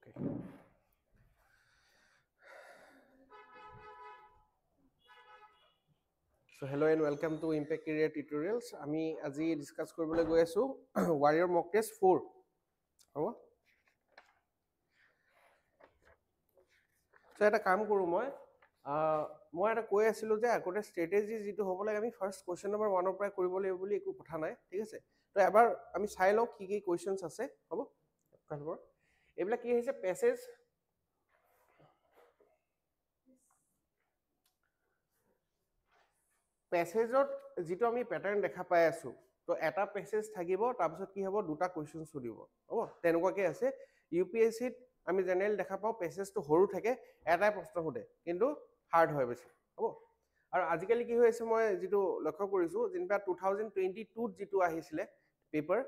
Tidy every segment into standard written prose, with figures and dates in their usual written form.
Okay. So hello and welcome to Impact Career Tutorials. আমি আজি discuss কৰিবলৈ গৈ আছো Warrior Mock Test 4. হ'ব? So এটা কাম কৰো মই এটা কৈ আছিলো যে আগতে স্ট্ৰেটেজি যেটো হ'ব লাগে আমি ফাৰ্স্ট কোৱেশ্চন নম্বৰ 1 ৰ পৰা কৰিব লাগিব বুলি একো কথা নাই ঠিক আছে তো এবাৰ আমি চাই লওঁ কি কি কোৱেশ্চনছ আছে হ'ব কালবৰ এইবিলাক কি হৈছে প্যাসেজ প্যাসেজত যেটো আমি প্যাটাৰ্ন দেখা পাই আছো তো এটা প্যাসেজ থাকিব তাৰ পিছত কি হ'ব দুটা কোৱেশ্চন সুধিব হ'ব তেনেকুৱাকে আছে ইউপিএসসিত আমি জেনেৰেল দেখা পাও প্যাসেজটো সৰু থাকে এটাই প্ৰশ্ন সোধে কিন্তু হাৰ্ড হয় বেছি হ'ব আৰু আজিকালি কি হৈ আছে মই যেটো লক্ষ্য কৰিছো যেনিবা 2022 ত যেটো আহিছিলে পেপাৰ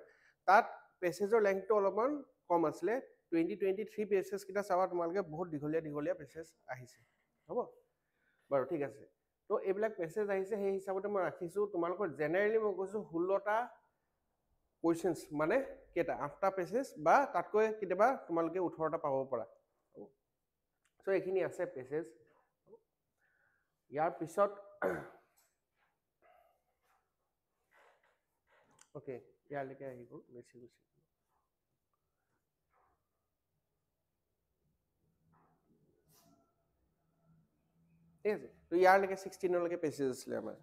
তাত প্যাসেজৰ লেংথটো অলপমান কম আছিলে 2023 প্যাসেজ কিটা চাবা তোমালকে বহুত দীঘলীয়া প্যাসেজ আহিছে হ'ব বাৰু ঠিক আছে তো এইবিলাক প্যাসেজ আহিছে সেই হিচাপতে মই ৰাখিছো তোমালোকৰ জেনাৰেলি মই কৈছো 16টা কোৱেশ্চনছ মানে কেটা 8টা প্যাসেজ বা তাতকৈ কিবা তোমালোকে 18টা পাব পাৰা সো এইখিনি আছে প্যাসেজ ইয়াৰ পিছত ওকে ইয়ালৈকে আহি গ'ল বেছি ঠিক আছে তো ইয়ালৈকে 16 লৈকে প্যাসেজ আছিলে আমাৰ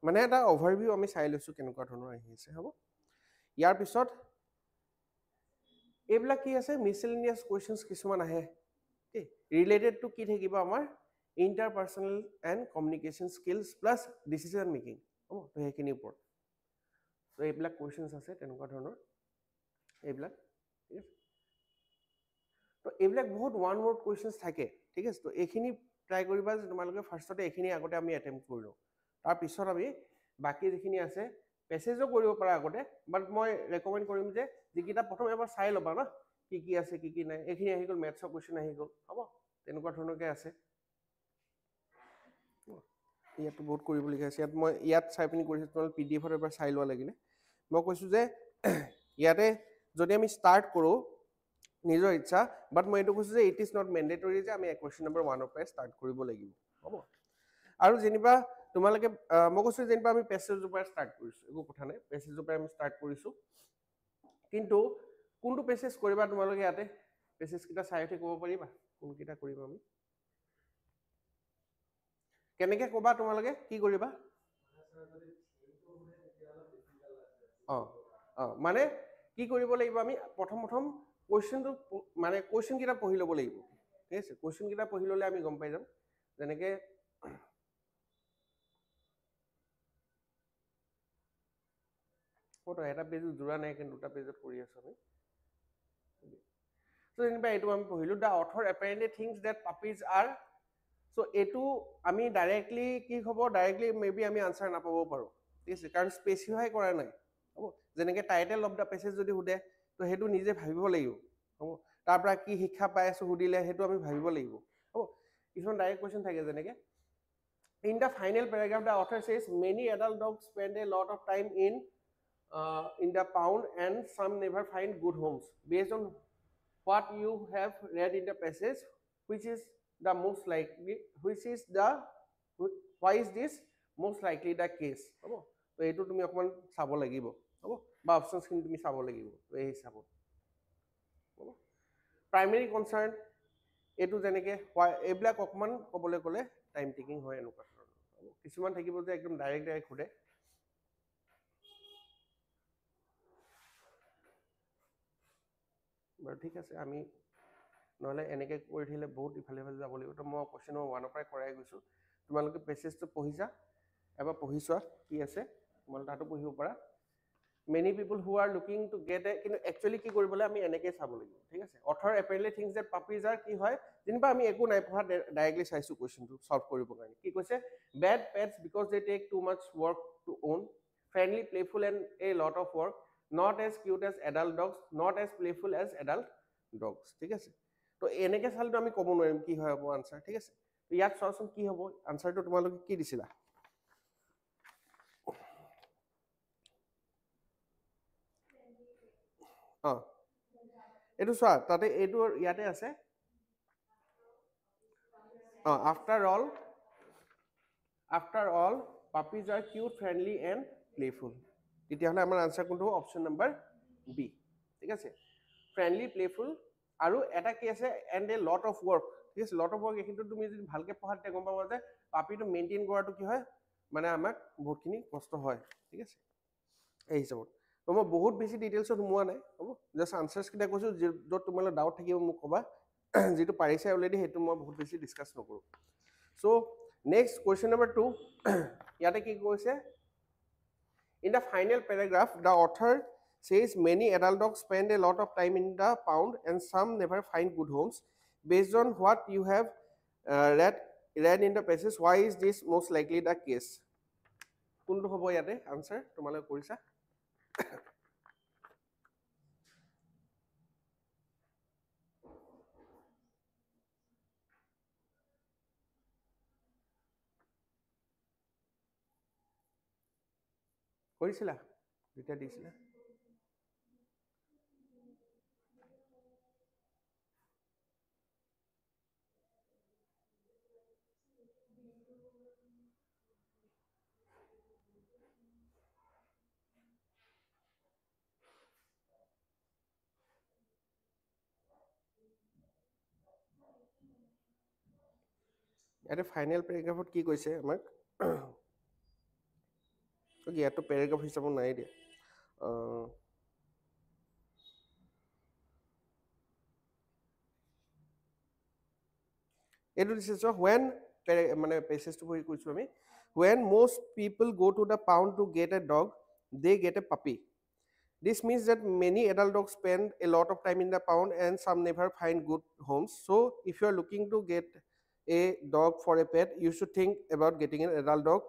মানে এটা ওভাৰভিউ আমি চাই লৈছো কেনেকুৱা ধৰণৰ আহি আছে হ'ব ইয়াৰ পিছত এইবিলাক কি আছে মিসেলেনিয়াস কোৱেশ্চনছ কিছুমান আহে ঠিক ৰিলেটেড টু কি থাকিব আমাৰ interpersonal and communication skills plus decision making হ'ব তো সেইখিনি ওপৰত তো এইবিলাক কোৱেশ্চনছ আছে তেনেকুৱা ধৰণৰ এইবিলাক ঠিক আছে তো এইবিলাক বহুত ওৱান ৱৰ্ড কোৱেশ্চনছ থাকে ঠিক আছে তো এইখিনি ট্ৰাই কৰিবা যে তোমালোকে ফাৰ্ষ্টতে এইখিনি আগতে আমি এটেম্প্ট কৰি লওঁ তাৰ পিছত আমি বাকি যিখিনি আছে প্যাসেজও কৰিব পাৰা আগতে বাট মই ৰেকমেন্ড কৰিম যে যিকিটা প্ৰথম এবাৰ চাই লবা না কি আছে কি নাই এইখিনি আহি গ'ল মেথছৰ কোৱেশ্চন আহি গ'ল হ'ব তেনেকুৱা ধৰণৰকে আছে ইয়াতো বহুত কৰিবলগীয়া আছে ইয়াত মই ইয়াত চাই পিনি কৰিছো তোমালোকে পিডিএফত এবাৰ চাই লোৱা লাগিলে মই কৈছো যে ইয়াতে যদি আমি ষ্টাৰ্ট কৰো নিজৰ ইচ্ছা বাট মই এইটো কৈছো যে ইট ইজ নট মেন্ডেটৰী যে আমি কোৱেশ্চন নম্বৰ 1 ৰ পৰা ষ্টাৰ্ট কৰিব লাগিব হ'ব আৰু যেনিবা তোমালোকে মই কৈছো যেনিবা আমি প্যাসেজৰ পৰা ষ্টাৰ্ট কৰিছো একো কথা নাই প্যাসেজৰ পৰা আমি ষ্টাৰ্ট কৰিছো কিন্তু কোনটো প্যাসেজ কৰিবা তোমালোকে ইয়াতে প্যাসেজ কিটা চাই উঠি ক'ব পাৰিবা কোন কিটা কৰিবা আমি কেনেকে ক'বা তোমালোকে কি কৰিবা মানে কি কৰিব লাগিব আমি প্ৰথম কোৱেশ্চনটো মানে কোৱেশ্চন কিটা পঢ়ি ল'ব লাগিব ঠিক আছে কোৱেশ্চন কিটা পঢ়ি ল'লে আমি গম পাই যাম যেনেকে ফটো এটা পেজ জুৰা নাই কিন্তু দুটা পেজত কৰি আছো আমি সো যেনিবা এইটো আমি পঢ়িলো the author apparently thinks that puppies are so এটো আমি ডাইৰেক্টলি কি হ'ব ডাইৰেক্টলি মেবি আমি আনসাৰ নাপাব পাৰো ঠিক আছে কাৰণ স্পেসিফাই কৰা নাই হ'ব যেনেকে টাইটেল অফ দা প্যাসেজ যদি হুদে তো হেতু নিজে ভাবিব লাগিব হ'ব তাৰ পৰা কি শিক্ষা পাই আছো হুদিলে হেতু আমি ভাবিব লাগিব হ'ব কিছুমান ডাইৰেক্ট কোৱেশ্চন থাকে যেনেকে in the final paragraph the author says many adult dogs spend a lot of time in the pound and some never find good homes based on what you have read in the passage which is the most likely why is this most likely the case হ'ব তো এইটো তুমি অকমান চাব লাগিব হ'ব বা অপচনছ খিনি তুমি চাব লাগিব তো এই হিচাপত হ'ব প্ৰাইমেৰী কনসাৰ্ন এইটো যেনেকে এইবিলাক অকমান ক'বলৈ গ'লে টাইম টেকিং হয় এনেকুৱা ধৰণৰ হ'ব কিছুমান থাকিব যে একদম ডাইৰেক্ট খুদে বাৰু ঠিক আছে আমি নহলে এনেকে কৰি থিলে বহুত ইফালে যাব লাগিব তো মই কোৱেশ্চন নম্বৰ 1 ৰ পৰা কৰাই গৈছো তোমালোকে প্যাসেজটো পঢ়িছা এবাৰ পঢ়িছোৱা কি আছে তোমালোকে তাতো পঢ়িব পাৰা many people who are looking to get a কিন্তু একচুয়ালি কি কৰিবলৈ আমি এনেকে চাব লাগিব ঠিক আছে author apparently thinks that puppies are কি হয় যেনিবা আমি একো নাই পঢ়া ডাইৰেক্টলি চাইছো কোৱেশ্চনটো সলভ কৰিব কাৰণে কি কৈছে bad pets because they take too much work to own friendly playful and a lot of work not as cute as adult dogs not as playful as adult dogs ঠিক আছে তো এনেকে চালটো আমি ক'ব নোৱাৰিম কি হয় হ'ব আনসাৰ ঠিক আছে তো ইয়াত চোৱাচোন কি হ'ব আনসাৰটো তোমালোকে কি দিছিলা অঁ এইটো চোৱা তাতে এইটো ইয়াতে আছে অঁ after all puppies are cute friendly and playful তেতিয়াহ'লে আমাৰ আনচাৰ কোনটো হ'ব অপশ্যন নম্বৰ বি ঠিক আছে ফ্ৰেণ্ডলি প্লেফুল আৰু এটা কি আছে and A lot of work ঠিক আছে লট অফ ৱৰ্ক এইখিনিতো তুমি যদি ভালকৈ পঢ়া তেতিয়া গম পাবা যে পাপিটো মেইনটেইন কৰাটো কি হয় মানে আমাক বহুতখিনি কষ্ট হয় ঠিক আছে এই হিচাপত তো মই বহুত বেছি ডিটেইলছত সোমোৱা নাই হ'ব জাষ্ট আনচাৰ্ছকেইটা কৈছোঁ য'ত তোমালোকৰ ডাউট থাকিব মোক ক'বা যিটো পাৰিছে অলৰেডি সেইটো মই বহুত বেছি ডিছকাছ নকৰোঁ চ' নেক্সট কুৱেশ্যন নম্বৰ 2 ইয়াতে কি কৈছে in the final paragraph the author says many adult dogs spend a lot of time in the pound and some never find good homes based on what you have read in the passage why is this most likely the case কোনটো হ'ব ইয়াতে answer তোমালোকে কৰিছা কৰিছিলা যেতিয়া দিছিলা ইয়াতে final পেৰাগ্ৰাফত কি কৈছে আমাক ইয়াতো পেৰাগ্ৰাফ হিচাপত নাই দিয়া এইটো দিছে চ when মানে পেছেজটো পঢ়ি কৈছোঁ আমি when most people go to the pound to get a dog they get a puppy this means that many adult dogs spend a lot of time in the pound and some never find good homes so if you are looking to get a dog for a pet you should think about getting an adult dog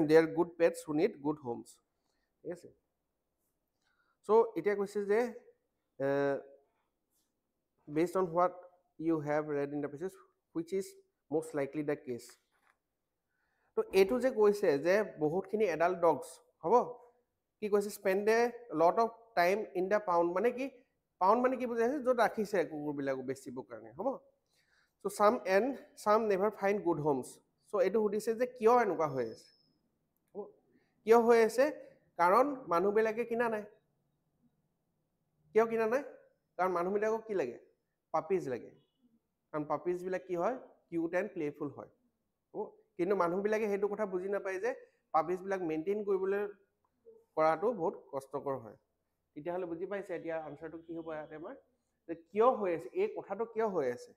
they are good pets who need good homes ঠিক আছে so এতিয়া কৈছে যে based on what you have read in the passage which is most likely the case তো এইটো যে কৈছে যে বহুতখিনি এডাল্ট ডগছ হ'ব কি কৈছে spend A lot of time in the pound মানে কি পাউণ্ড মানে কি বুজাইছে য'ত ৰাখিছে কুকুৰবিলাকো বেচিবৰ কাৰণে হ'ব চ' চাম নেভাৰ ফাইণ্ড গুড হোমছ চ' এইটো সুধিছে যে কিয় এনেকুৱা হৈ আছে হ'ব কিয় হৈ আছে কাৰণ মানুহবিলাকে কিনা নাই কিয় কিনা নাই কাৰণ মানুহবিলাকক কি লাগে পাপিজ লাগে কাৰণ পাপিজবিলাক কি হয় কিউট এণ্ড প্লেফুল হয় হ'ব কিন্তু মানুহবিলাকে সেইটো কথা বুজি নাপায় যে পাপিজবিলাক মেইনটেইন কৰিবলৈ কৰাটো বহুত কষ্টকৰ হয় তেতিয়াহ'লে বুজি পাইছে এতিয়া আনচাৰটো কি হ'ব ইয়াতে আমাৰ যে কিয় হৈ আছে এই কথাটো কিয় হৈ আছে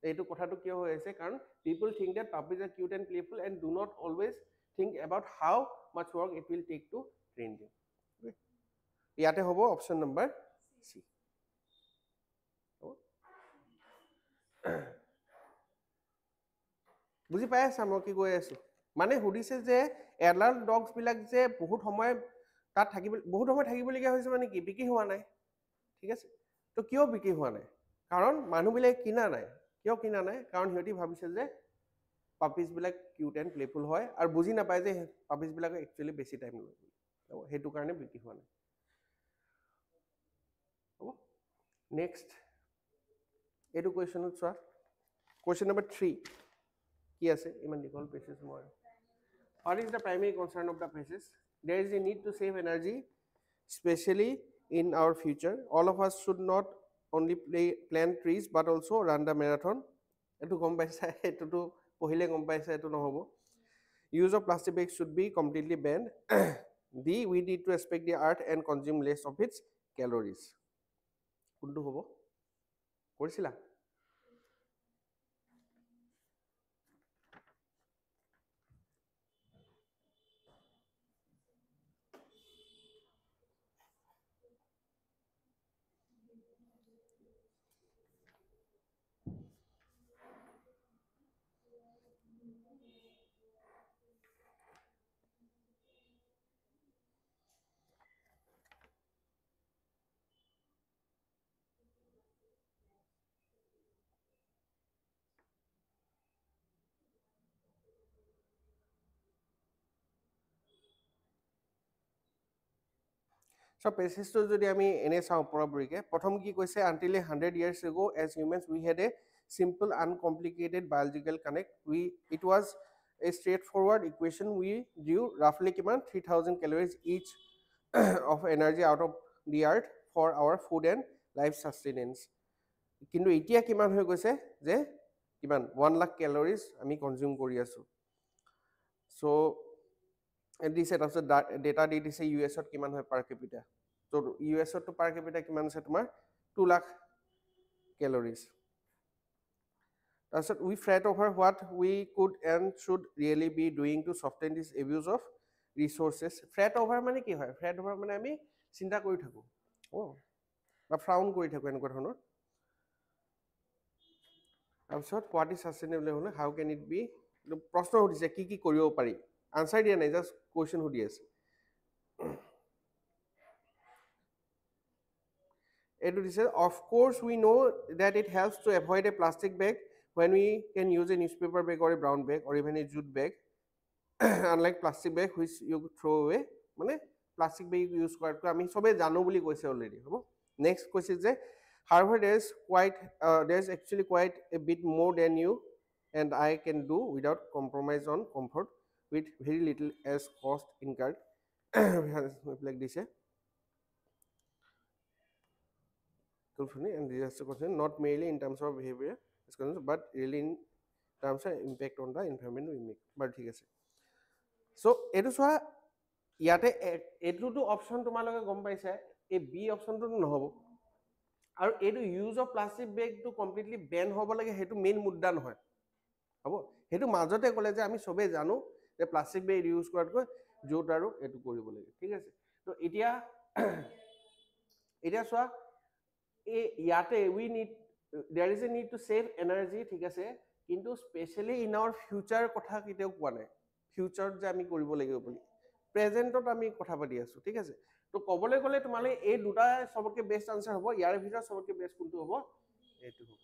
এইটো কথাটো কিয় হৈ আছে কাৰণ people think that puppies are cute and playful and do not always think about how much work it will take to train them ইয়াতে হ'ব অপশ্যন নম্বৰ চি বুজি পাই আছা মই কি কৈ আছো মানে সুধিছে যে এডাল্ট ডগছবিলাক যে বহুত সময় তাত বহুত সময় থাকিবলগীয়া হৈছে মানে কি বিক্ৰী হোৱা নাই ঠিক আছে তো কিয় বিক্ৰী হোৱা নাই কাৰণ মানুহবিলাকে কিনা নাই কিয় কিনা নাই কাৰণ সিহঁতি ভাবিছে যে পাপিজবিলাক কিউট এণ্ড প্লেফুল হয় আৰু বুজি নাপায় যে পাপিজবিলাকে একচুৱেলি বেছি টাইম লয় সেইটো কাৰণে বিক্ৰী হোৱা নাই হ'ব নেক্সট এইটো কুৱেশ্যনত চোৱা কুৱেশ্যন নম্বৰ 3 কি আছে ইমান দীঘল পেছেজ মই what is the primary concern of the passage there is a need to save energy especially in our future all of us should not only plant trees but also run the marathon etu gom paisa etu pohile gom paisa etu no hobo use of plastic bags should be completely banned we need to respect the earth and consume less of its calories kuntu hobo korisila So passage to jodi ami ene saw puraburike prothom ki koise until 100 years ago as humans we had a simple uncomplicated biological connect it was a straightforward equation we drew roughly kiman 3000 calories each of energy out of the earth for our food and life sustenance kintu etia kiman hoy goise je kiman 1 lakh calories ami consume kori asu so and this set of data data US ot kiman hoy per capita so US ot to per capita kiman ase tomar 2 lakh calories so we fret over what we could and should really be doing to soften this abuse of resources fret over mane ki hoy fret over mane ami চিন্তা কৰি থাকো বা ফ্ৰাউন কৰি থাকো এনেকুৱা ধৰণৰ তাৰপিছত what is sustainable হলে how can it be প্ৰশ্ন সুধিছে কি কি কৰিব পাৰি আনসাৰ দিয়া নাই জাস্ট কোৱেশ্চন সুধি আছে এটো দিছে of course we know that it helps to avoid a plastic bag when we can use a newspaper bag or a brown bag or even a jute bag unlike plastic bag which you throw away মানে plastic bag use কৰাটো আমি সবে জানো বুলি কৈছে already হ'ব next question is however there's actually quite a bit more than you and I can do without compromise on comfort with very little as cost incurred like this and this is the question not merely in terms of behavior but really in terms of impact on the environment we make but ঠিক আছে so etu soa ইয়াতে এটু তো option তোমালোকে গম পাইছে এই B অপশনটো নহব আৰু এটো use of plastic bag to completely ban হ'ব লাগে হেতু মেইন মুদ্দা নহয় হ'ব হেতু মাজতে কলে যে আমি সবে জানো যে প্লাষ্টিক বেগ ইউজ কৰাতকৈ জোট আৰু এটু কৰিব লাগে ঠিক আছে তো এতিয়া এতিয়া সোয়া এ ইয়াতে we need there is a need to save energy ঠিক আছে কিন্তু স্পেশালি ইন আওয়ার ফিউচার কথা কিতেও কোৱা নাই ফিউচাৰ যে আমি কৰিব লাগিব বুলি প্ৰেজেন্টত আমি কথা পাতি আছো ঠিক আছে তো কবলে গলে তোমালে এই দুটা সবকে বেস্ট আনসার হ'ব ইয়াৰ ভিতৰত সবকে বেস্ট কোনটো হ'ব এটো হ'ব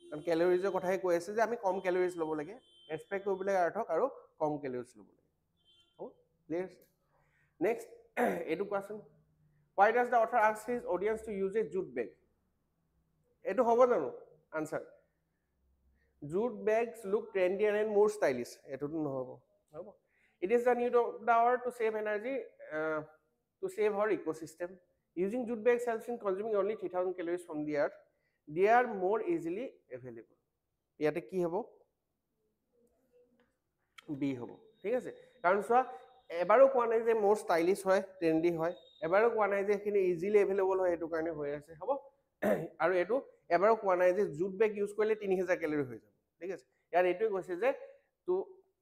কাৰণ ক্যালোৰিজৰ কথাই কৈ আছে যে আমি কম ক্যালোৰিজ ল'ব লাগে এক্সপেক্ট কৰিবলৈ অৰ্থক আৰু কম ক্যালোৰিজ ল'ব লাগে হ'ব ক্লিয়াৰ নেক্সট এটো কোৱাচোন why does the author ask his audience to use a jute bag এটো হ'ব জানো answer jute bags look trendier and more stylish এটোটো নহব হ'ব it is the need of the hour to save energy to save our ecosystem using jute bags helps in consuming only 3000 calories from the earth they are more easily available ইয়াতে কি হ'ব B হ'ব ঠিক আছে কাৰণ সোয়া এবাৰো কোৱা নাই যে মোৰ ষ্টাইলিশ হয় ট্ৰেন্ডি হয় এবাৰো কোৱা নাই যে এখিনি ইজিলি এভেইলেবল হয় এটো কাৰণে হৈ আছে হ'ব আৰু এটো এবাৰো কোৱা নাই যে জুট বেগ ইউজ কৰিলে 3000 ক্যালোৰি হৈ যাব ঠিক আছে ইয়াৰ এটোই কৈছে যে টু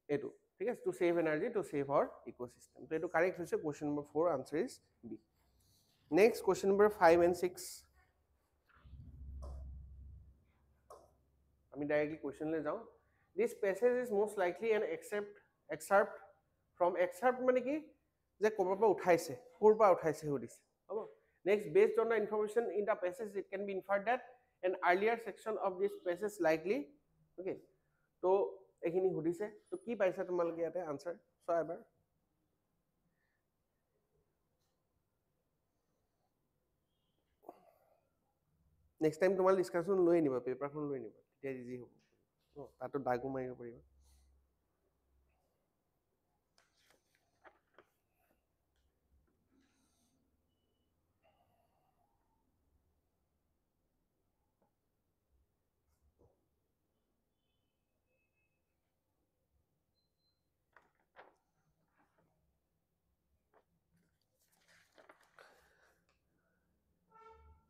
এটো ঠিক আছে to save energy to save our ecosystem তো এটো কাৰেক্ট হৈছে question number 4 answer is B next question number 5 and 6 আমি ডাইরেক্টলি কোশ্চেনলে যাও this passage is most likely an excerpt from excerpt মানে কি যে কোবৰ পৰা উঠাইছে কোৰ পৰা উঠাইছে হদিছে হ'ব next based on the information in the passage it can be inferred that an earlier section of this passage likely okay তো এখিনি হদিছে তো কি পাইছা তোমালোকে ইয়াতে আনসার সো এবাৰ নেক্সট টাইম তোমাল ডিসকাশন লৈ নিবা পেপাৰখন লৈ নিবা তেতিয়া ইজি হ'ব তাতো দাগো মাৰিব পাৰিবা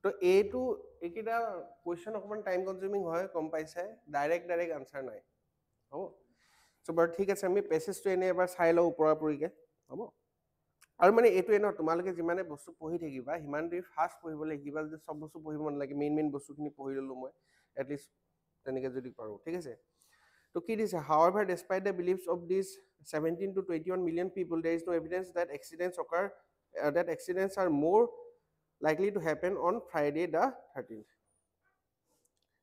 তো এটো একিটা কোৱেশ্চন অকমান টাইম কনজিউমিং হয় কম পাইছে ডাইৰেক্ট আনসাৰ নাই হ'ব সো বাট ঠিক আছে আমি পেছেজটো এনে এবাৰ চাই লও ওপৰাপুৰিকে হ'ব আৰু মানে এটো এনে তোমালোকে যিমানে বস্তু পঢ়ি থাকিবা হিমান দেৰি ফাষ্ট পঢ়িবলৈ শিকিবা যে সব বস্তু পঢ়িব নালাগে মেইন বস্তুখিনি পঢ়ি ললো মই এট লিষ্ট তেনেকে যদি পাৰো ঠিক আছে তো কি দিছে however despite the beliefs of these 17 to 21 million people there is no evidence that accidents are more likely to happen on Friday the 13th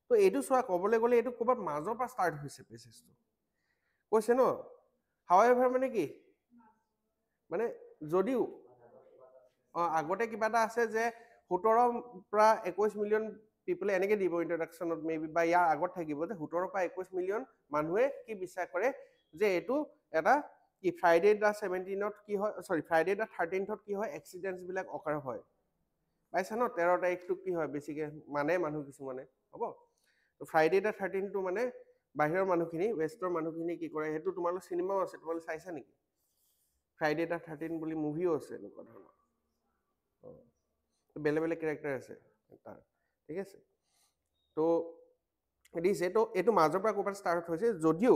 তো এটো সোয়া কবলে গলে এটো কোবাত মাজৰ পৰা স্টার্ট হৈছে পেছেজটো কৈছে ন however মানে কি মানে যদিও আগতে কিবা এটা আছে যে 17 পৰা 21 মিলিয়ন পিপলে এনেকে দিব ইন্ট্ৰডাকশ্যনত মেবি বা ইয়াৰ আগত থাকিব যে 17 পৰা 21 মিলিয়ন মানুহে কি বিশ্বাস কৰে যে এইটো এটা কি ফ্ৰাইডে দা 17ত কি হয় সৰি ফ্ৰাইডে দা 13ত কি হয় এক্সিডেন্টছ বিলাক অকাৰ হয় পাইছা ন 13 তাৰিখটো কি হয় বেছিকে মানে মানুহ কিছুমানে হ'ব তো ফ্ৰাইডে দা 13টো মানে বাহিৰৰ মানুহখিনি ৱেষ্টৰ মানুহখিনি কি কৰে সেইটো তোমালোক চিনেমাও আছে তোমালোক চাইছা নেকি ফ্ৰাইডে দা 13 বুলি মুভিও আছে এনেকুৱা ধৰণৰ বেলেগ বেলেগ কেৰেক্টাৰ আছে তাৰ ঠিক আছে তো দিছে তো এইটো মাজৰ পৰা ক'ৰবাত ষ্টাৰ্ট হৈছে যদিও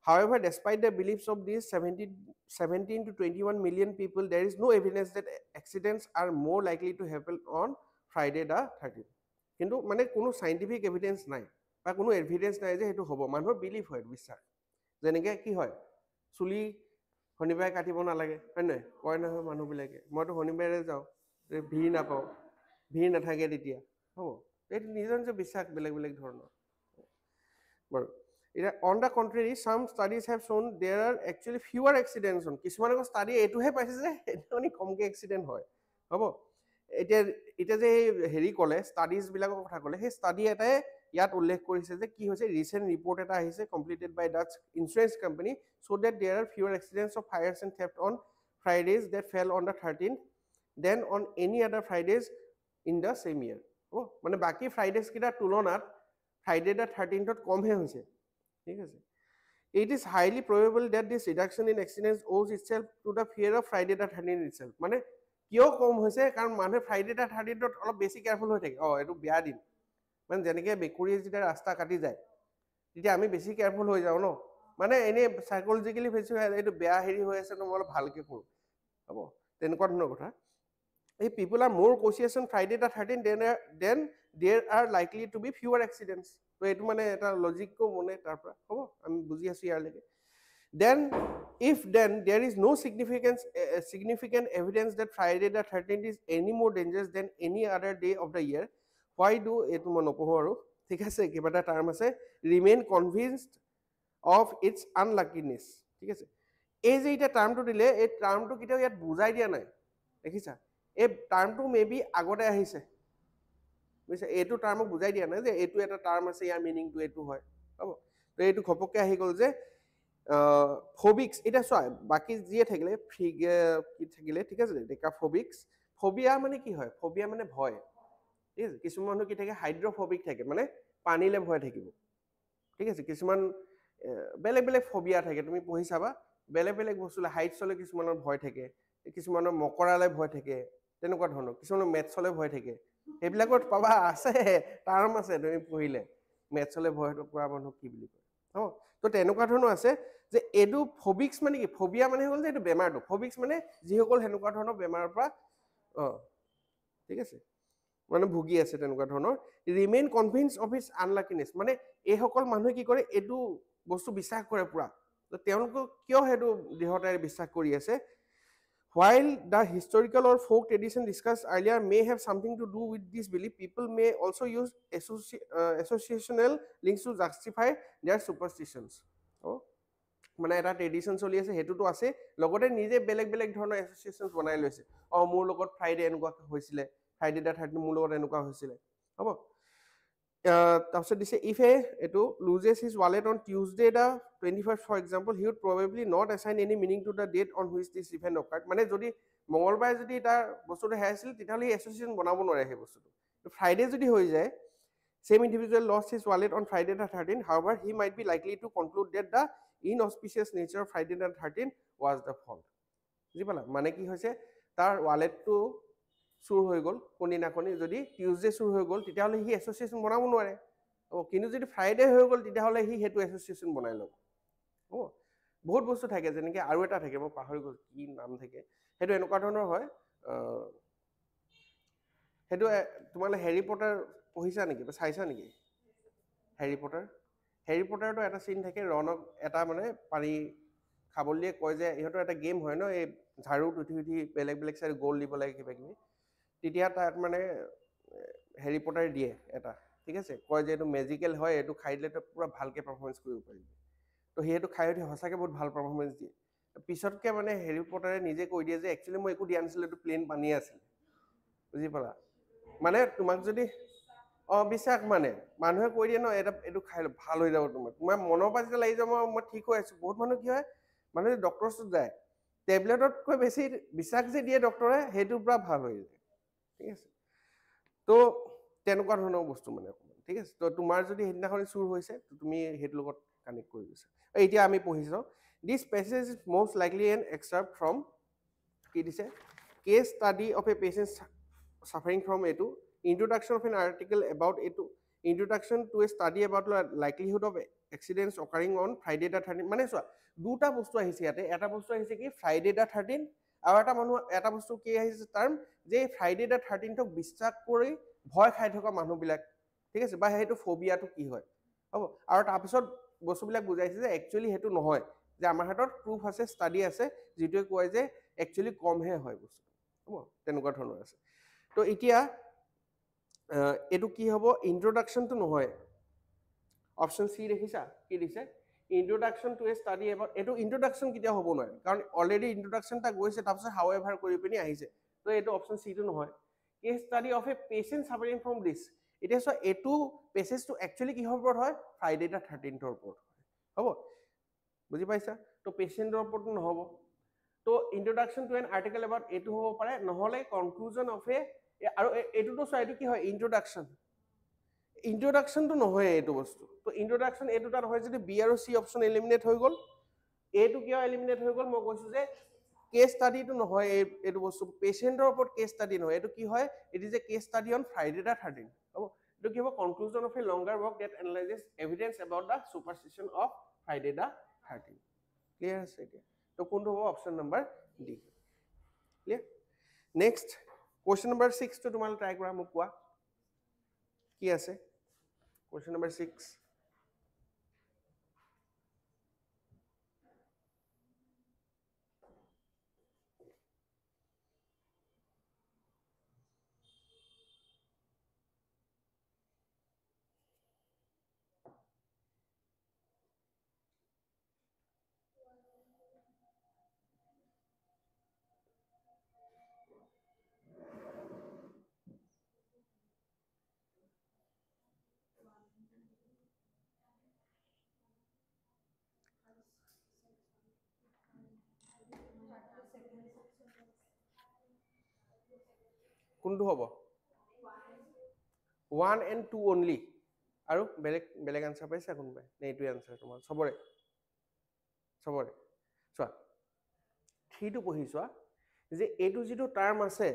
however despite the beliefs of these 17 to 21 million people there is no evidence that accidents are more likely to happen on Friday the 13th কিন্তু মানে কোনো সাইন্টিফিক এভিডেন্স নাই বা কোনো এভিডেন্স নাই যে সেইটো হ'ব মানুহৰ বিলিফ হয় বিশ্বাস যেনেকৈ কি হয় চুলি শনিবাৰে কাটিব নালাগে হয় নহয় কয় নহয় মানুহবিলাকে মইতো শনিবাৰে যাওঁ ভিৰ নাপাওঁ ভিৰ নাথাকে তেতিয়া হ'ব এইটো নিজৰ নিজৰ বিশ্বাস বেলেগ বেলেগ ধৰণৰ বাৰু এতিয়া on the contrary some studies have shown there are actually fewer accidents on কিছুমান আকৌ ষ্টাডি এইটোহে পাইছে যে মানে কমকৈ এক্সিডেণ্ট হয় হ'ব এতিয়া এতিয়া যে হেৰি ক'লে ষ্টাডিজবিলাকৰ কথা ক'লে সেই ষ্টাডি এটাই ইয়াত উল্লেখ কৰিছে যে কি হৈছে ৰিচেণ্ট ৰিপৰ্ট এটা আহিছে completed by Dutch insurance company show' that there are fewer accidents of fires and theft on Fridays that fall on the 13th than on any other Fridays in the same year হ'ব মানে বাকী Fridays কেইটাৰ তুলনাত Friday the 13th কমহে হৈছে ঠিক আছে It is highly probable that this reduction in accidents owes itself to the fear of Friday the 13th itself. মানে কিয় কম হৈছে কাৰণ মানুহে ফ্ৰাইডে the 13th অলপ বেছি কেয়াৰফুল হৈ থাকে এইটো বেয়া দিন মানে যেনেকৈ বেকুৰীয়ে যেতিয়া ৰাস্তা কাটি যায় তেতিয়া আমি বেছি কেয়াৰফুল হৈ যাওঁ ন মানে এনেই চাইকলজিকেলি বেছি এইটো বেয়া হেৰি হৈ আছে মই অলপ ভালকৈ কৰোঁ হ'ব তেনেকুৱা ধৰণৰ কথা if people are more cautious on Friday the 13th then there are likely to be fewer accidents তো এইটো মানে এটা লজিকো মনে তাৰ পৰা হ'ব আমি বুজি আছো ইয়াৰলৈকে then there is no significant evidence that Friday the 13th is any more dangerous than any other day of the year why do এইটো মই নপঢ়ো আৰু ঠিক আছে কিবা এটা টাৰ্ম আছে remain convinced of its unluckiness ঠিক আছে এই যে এটা টাৰ্মটো দিলে এই টাৰ্মটো কেতিয়াও ইয়াত বুজাই দিয়া নাই দেখিছা এই টাৰ্মটো মেবি আগতে আহিছে বুজিছে এইটো টাৰ্মক বুজাই দিয়া নাই যে এইটো এটা টাৰ্ম আছে ইয়াৰ মিনিংটো এইটো হয় হ'ব তো এইটো ঘপককৈ আহি গ'ল যে ফবিক্স এতিয়া চোৱা বাকী যিয়ে থাকিলে কি থাকিলে ঠিক আছে ডেকাফবিক্স ফবিয়া মানে কি হয় ফবিয়া মানে ভয় ঠিক আছে কিছুমান মানুহ কি থাকে হাইড্ৰফবিক থাকে মানে পানীলে ভয় থাকিব ঠিক আছে কিছুমান বেলেগ বেলেগ ফবিয়া থাকে তুমি পঢ়ি চাবা বেলেগ বেলেগ বস্তুলৈ হাইটছলৈ কিছুমানৰ ভয় থাকে কিছুমানৰ মকৰালৈ ভয় থাকে তেনেকুৱা ধৰণৰ কিছুমানৰ মেথছলৈ ভয় থাকে সেইবিলাকত পাবা আছে টাৰ্ম আছে তুমি পঢ়িলে মেথছলৈ ভয় কৰা মানুহ কি বুলি কয় হ'ব তো তেনেকুৱা ধৰণৰ আছে যে এইটো ফবিক্স মানে কি ফবিয়া মানে হ'ল যে এইটো বেমাৰটো ফবিক্স মানে যিসকল সেনেকুৱা ধৰণৰ বেমাৰৰ পৰা ঠিক আছে মানে ভুগি আছে তেনেকুৱা ধৰণৰ ৰিমেইন কনভিন্স অফ ইটছ আনলাকিনেছ মানে এইসকল মানুহে কি কৰে এইটো বস্তু বিশ্বাস কৰে পুৰা তো তেওঁলোকক কিয় সেইটো দৃঢ়তাৰে বিশ্বাস কৰি আছে while the historical or folk tradition discussed earlier may have something to do with this belief people may also use associational links to justify their superstitions মানে এটা ট্ৰেডিশ্যন চলি আছে সেইটোতো আছে লগতে নিজে বেলেগ বেলেগ ধৰণৰ এছ'চিয়েশ্যন বনাই লৈছে মোৰ লগত ফ্ৰাইডে এনেকুৱা হৈছিলে ফ্ৰাইডে দা 13 মোৰ লগত এনেকুৱা হৈছিলে হ'ব তাৰপিছত দিছে ইফ এইটো loses his wallet on Tuesday the 21st for example he would probably not assign any meaning to the date on which this event occurred মানে যদি মঙলবাৰে যদি তাৰ বস্তুটো হেৰাইছিল তেতিয়াহ'লে সি এছ'চিয়েশ্যন বনাব নোৱাৰে সেই বস্তুটো ফ্ৰাইডে যদি হৈ যায় same individual lost his wallet on Friday the 13th however he might be likely to conclude that the inauspicious nature of Friday the 13th was the fault বুজি পালা মানে কি হৈছে তাৰ ৱালেটটো চুৰ হৈ গ'ল কোনদিনাখনি যদি টিউজডে চুৰ হৈ গ'ল তেতিয়াহ'লে সি এছ'চিয়েশ্যন বনাব নোৱাৰে কিন্তু যদি ফ্ৰাইডে হৈ গ'ল তেতিয়াহ'লে সি সেইটো এছ'চিয়েশ্যন বনাই ল'ব বহুত বস্তু থাকে যেনেকৈ আৰু এটা থাকে মই পাহৰি গ'ল কি নাম থাকে সেইটো এনেকুৱা ধৰণৰ হয় সেইটো তোমালোকে হেৰি পটাৰ পঢ়িছা নেকি বা চাইছা নেকি হেৰি পটাৰটো এটা চিন থাকে ৰণক এটা মানে পানী খাবলৈ দিয়ে কয় যে ইহঁতৰ এটা গেম হয় ন এই ঝাৰুত উঠি উঠি বেলেগ বেলেগ চাইড গ'ল দিব লাগে কিবা কিবি তেতিয়া তাত মানে হেৰি পটাৰ দিয়ে এটা ঠিক আছে কয় যে এইটো মেজিকেল হয় এইটো খাই দিলে তো পুৰা ভালকৈ পাৰফৰ্মেঞ্চ কৰিব পাৰিবি তো সেইটো খাই উঠি সঁচাকৈ বহুত ভাল পাৰফৰ্মেঞ্চ দিয়ে পিছতকে মানে হেৰি পটাৰে নিজে কৈ দিয়ে যে একচুৱেলি মই একো দিয়া নাছিলো, এইটো প্লেন পানী আছিল। বুজি পালা? মানে তোমাক যদি বিশ্বাস মানে মানুহে কৈ দিয়ে ন এইটো খাই ল ভাল হৈ যাব, তোমাৰ মনৰ পৰা যেতিয়া লাগি যাব মই ঠিক হৈ আছো। বহুত মানুহ কি হয়, মানুহে ডক্টৰৰ ওচৰত যায়, টেবলেটতকৈ বেছি বিশ্বাস যে দিয়ে ডক্টৰে, সেইটোৰ পৰা ভাল হৈ যায়। ঠিক আছে, তো তেনেকুৱা ধৰণৰ বস্তু মানে অকণমান। ঠিক আছে, তো তোমাৰ যদি সেইদিনাখন চুৰ হৈছে তুমি সেইটোৰ লগত কানেক্ট কৰি গৈছা। এতিয়া আমি পঢ়ি চাওঁ। This passage is most likely an extract from, কি দিছে, case study of a patient suffering from এইটো, introduction of an article about এইটো, introduction to a study about likelihood of accidents occurring on Friday the 13th। মানে চোৱা দুটা বস্তু আহিছে ইয়াতে, এটা বস্তু আহিছে কি Friday the 13th, আৰু এটা বস্তু কি আহিছে টাৰ্ম যে Friday the 13th বিশ্বাস কৰি ভয় খাই থকা মানুহবিলাক। ঠিক আছে, বা সেইটো ফোবিয়াটো কি হয় হ'ব। আৰু তাৰপিছত বস্তুবিলাক বুজাইছে যে একচুৱেলি সেইটো নহয়, যে আমাৰ হাতত প্ৰুফ আছে, ষ্টাডি আছে, যিটোৱে কয় যে একচুৱেলি কমহে হয় বস্তুটো হ'ব। তেনেকুৱা ধৰণৰ আছে। তো এতিয়া এইটো কি হ'ব, ইন্ট্ৰডাকশ্যনটো নহয়, অপশ্যন চি দেখিছা কি দিছে, introduction to a study about. এইটো ইন্ট্ৰডাকশ্যন কেতিয়াও হ'ব নোৱাৰে, কাৰণ অলৰেডি ইন্ট্ৰডাকশ্যন এটা গৈছে, তাৰপিছত হাউ এভাৰ কৰি পিনি আহিছে। তো এইটো অপশ্যন চিটো নহয়। Case study of a patient suffering from this. এতিয়া চোৱা এইটো পেচেজটো একচুৱেলি কিহৰ ওপৰত হয়, ফ্ৰাইডে দ্য 13th ওপৰত হ'ব। বুজি পাইছা? তো পেচেণ্টৰ ওপৰতো নহ'ব। তো introduction to an article about এইটো হ'ব পাৰে, নহ'লে কনক্লুজন অফ এ, আৰু এইটোতো চোৱা এইটো কি হয়, ইন্ট্ৰডাকশ্যন। ইন্ট্ৰডাকশ্যনটো নহয় এইটো বস্তু। তো ইন্ট্ৰডাকশ্যন এই দুটা নহয়, যদি বি আৰু চি অপশ্যন এলিমিনেট হৈ গ'ল, এইটো কিয় এলিমিনেট হৈ গ'ল, মই কৈছো যে কেছ ষ্টাডিটো নহয়, এইটো বস্তু পেচেণ্টৰ ওপৰত কেছ ষ্টাডি নহয়। এইটো কি হয়, it is a case study on Friday the 13th হ'ব। এইটো কি হ'ব, conclusion of a longer work that analyses evidence about the superstition of Friday the 13th। Clear আছে এতিয়া? তো কোনটো হ'ব, option number D. Clear? Next question number 6টো তোমালোকে ট্ৰাই কৰা, মোক কোৱা কি আছে কুৱেশ্যন নম্বৰ 6। কোনটো হ'ব, 1 and 2 অনলি, আৰু বেলেগ আনচাৰ পাইছা কোনোবাই নে এইটোৱে আনচাৰ তোমাৰ চবৰে? চোৱা 3টো পঢ়ি চোৱা, যে এইটো যিটো টাৰ্ম আছে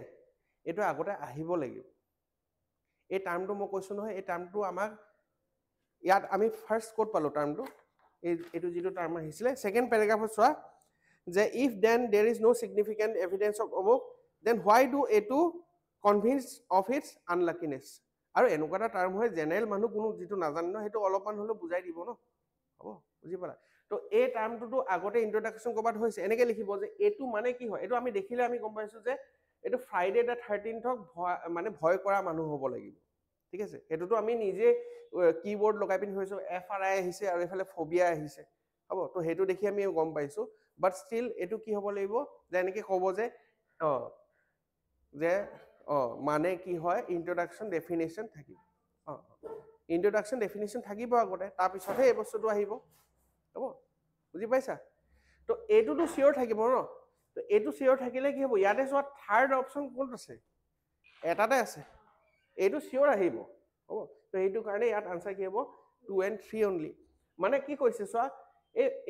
এইটো আগতে আহিব লাগিব। এই টাৰ্মটো মই কৈছো নহয়, এই টাৰ্মটো আমাক ইয়াত আমি ফাৰ্ষ্ট ক'ত পালো টাৰ্মটো, এইটো যিটো টাৰ্ম আহিছিলে ছেকেণ্ড পেৰাগ্ৰাফত চোৱা, যে if then there is no' significant evidence of অমুক, দেন হোৱাই ডু এইটো কনভিন্স অফ ইটছ আনলাকিনেছ। আৰু এনেকুৱা এটা টাৰ্ম হয় জেনেৰেল মানুহ কোনো যিটো নাজানে ন, সেইটো অলপমান হ'লেও বুজাই দিব ন, হ'ব। বুজি পালা? তো এই টাৰ্মটোতো আগতে ইন্ট্ৰডাকশ্যন ক'ৰবাত হৈছে, এনেকে লিখিব যে এইটো মানে কি হয়, এইটো আমি দেখিলে আমি গম পাইছো যে এইটো ফ্ৰাইডে দ্য 13th মানে ভয় কৰা মানুহ হ'ব লাগিব। ঠিক আছে, সেইটোতো আমি নিজে কিবৰ্ড লগাই পিনি থৈছো, FRI আহিছে আৰু এইফালে ফবিয়া আহিছে হ'ব। তো সেইটো দেখি আমি গম পাইছো, বাট ষ্টিল এইটো কি হ'ব লাগিব, যে এনেকে ক'ব যে মানে কি হয়, ইন্ট্ৰডাকশ্যন ডেফিনেশ্যন থাকিব। ইন্ট্ৰডাকশ্যন ডেফিনেশ্যন থাকিব আগতে, তাৰপিছতহে এই বস্তুটো আহিব হ'ব। বুজি পাইছা? তো এইটোতো চিয়ৰ থাকিব ন, তো এইটো চিয়ৰ থাকিলে কি হ'ব, ইয়াতে চোৱা থাৰ্ড অপশ্যন ক'ত আছে, এটাতে আছে, এইটো চিয়ৰ আহিব হ'ব। তো সেইটো কাৰণে ইয়াত আনচাৰ কি হ'ব, 2 and 3 অনলি। মানে কি কৈছে চোৱা,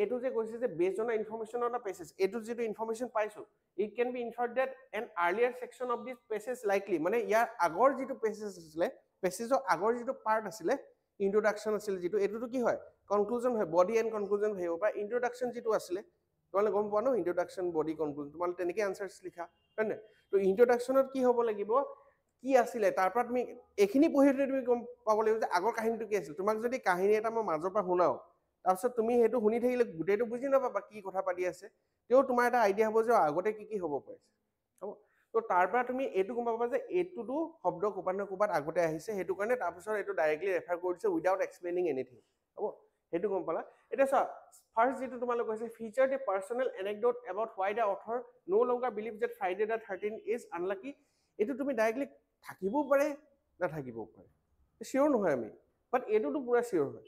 এইটো যে কৈছে যে based on information on the passage, এইটো যিটো ইনফৰমেশ্যন পাইছো, it can be inferred that an earlier section of this passage likely, মানে ইয়াৰ আগৰ যিটো পেছেজ আছিলে, পেছেজৰ আগৰ যিটো পাৰ্ট আছিলে, ইন্ট্ৰডাকশ্যন আছিলে যিটো, এইটোতো কি হয়, কনক্লুজন হয়, বডি এণ্ড কনক্লুজন ভাবিব পাৰা। ইন্ট্ৰডাকশ্যন যিটো আছিলে তোমালোকে গম পোৱা ন, ইন্ট্ৰডাকশ্যন বডি কনক্লুজন, তোমালোকে তেনেকৈ আনচাৰ লিখা হয় নে? তো ইন্ট্ৰডাকশ্যনত কি হ'ব লাগিব, কি আছিলে, তাৰ পৰা তুমি এইখিনি পঢ়িলে তুমি গম পাব লাগিব যে আগৰ কাহিনীটো কি আছিল। তোমাক যদি কাহিনী এটা মই মাজৰ পৰা শুনাও, তাৰপিছত তুমি সেইটো শুনি থাকিলে গোটেইটো বুজি নাপাবা কি কথা পাতি আছে, তেও তোমাৰ এটা আইডিয়া হ'ব যে আগতে কি হ'ব পাৰিছে হ'ব। তো তাৰ পৰা তুমি এইটো গম পাবা যে এইটোতো শব্দ ক'ৰবাত নহয় ক'ৰবাত আগতে আহিছে, সেইটো কাৰণে তাৰপিছত এইটো ডাইৰেক্টলি ৰেফাৰ কৰি দিছে উইদাউট এক্সপ্লেইনিং এনিথিং হ'ব। সেইটো গম পালা? এতিয়া চোৱা ফাৰ্ষ্ট যেটো তোমালোক কৈছে feature the personal anecdote about why the author no longer believe that Friday the 13 is unlucky এইটো তুমি ডাইৰেক্টলি থাকিবও পাৰে নাথাকিবও পাৰে চিয়ৰ নহয় আমি বাট এইটোতো পুৰা চিয়ৰ হয়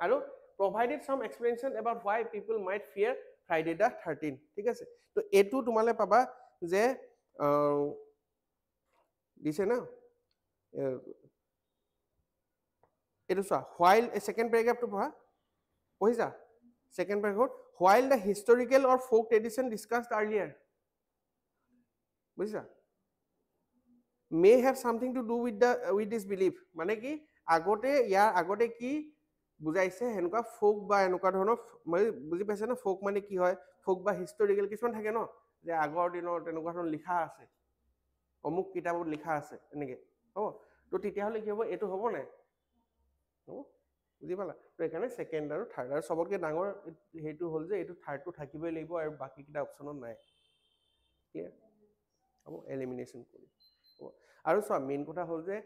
আৰু provided some explanation about why people might fear Friday the 13 ঠিক আছে তো এইটো তোমালে পাবা যে দিছে না এইটো চোৱা while a second paragraph to পঢ়া পঢ়িছা second paragraph while the historical or folk tradition discussed earlier বুঝিছা may have something to do with this belief মানে কি আগতে ইয়াৰ আগতে কি বুজাইছে হেনকা ফোক বা এনেকুৱা ধৰণৰ মই বুজি পাইছে না ফোক মানে কি হয় ফোক বা হিষ্টৰিকেল কিছুমান থাকে ন যে আগৰ দিনৰ তেনেকুৱা ধৰণৰ লিখা আছে অমুক কিতাপত লিখা আছে এনেকে হ'ব তো তেতিয়াহ'লে কি হ'ব এইটো হ'ব নাই হ'ব বুজি পালা তো এইকাৰণে ছেকেণ্ড আৰু থাৰ্ড আৰু চবতকৈ ডাঙৰ সেইটো হ'ল যে এইটো থাৰ্ডটো থাকিবই লাগিব আৰু বাকীকেইটা অপশ্যনত নাই ক্লিয়াৰ হ'ব এলিমিনেশ্যন কৰি হ'ব আৰু চোৱা মেইন কথা হ'ল যে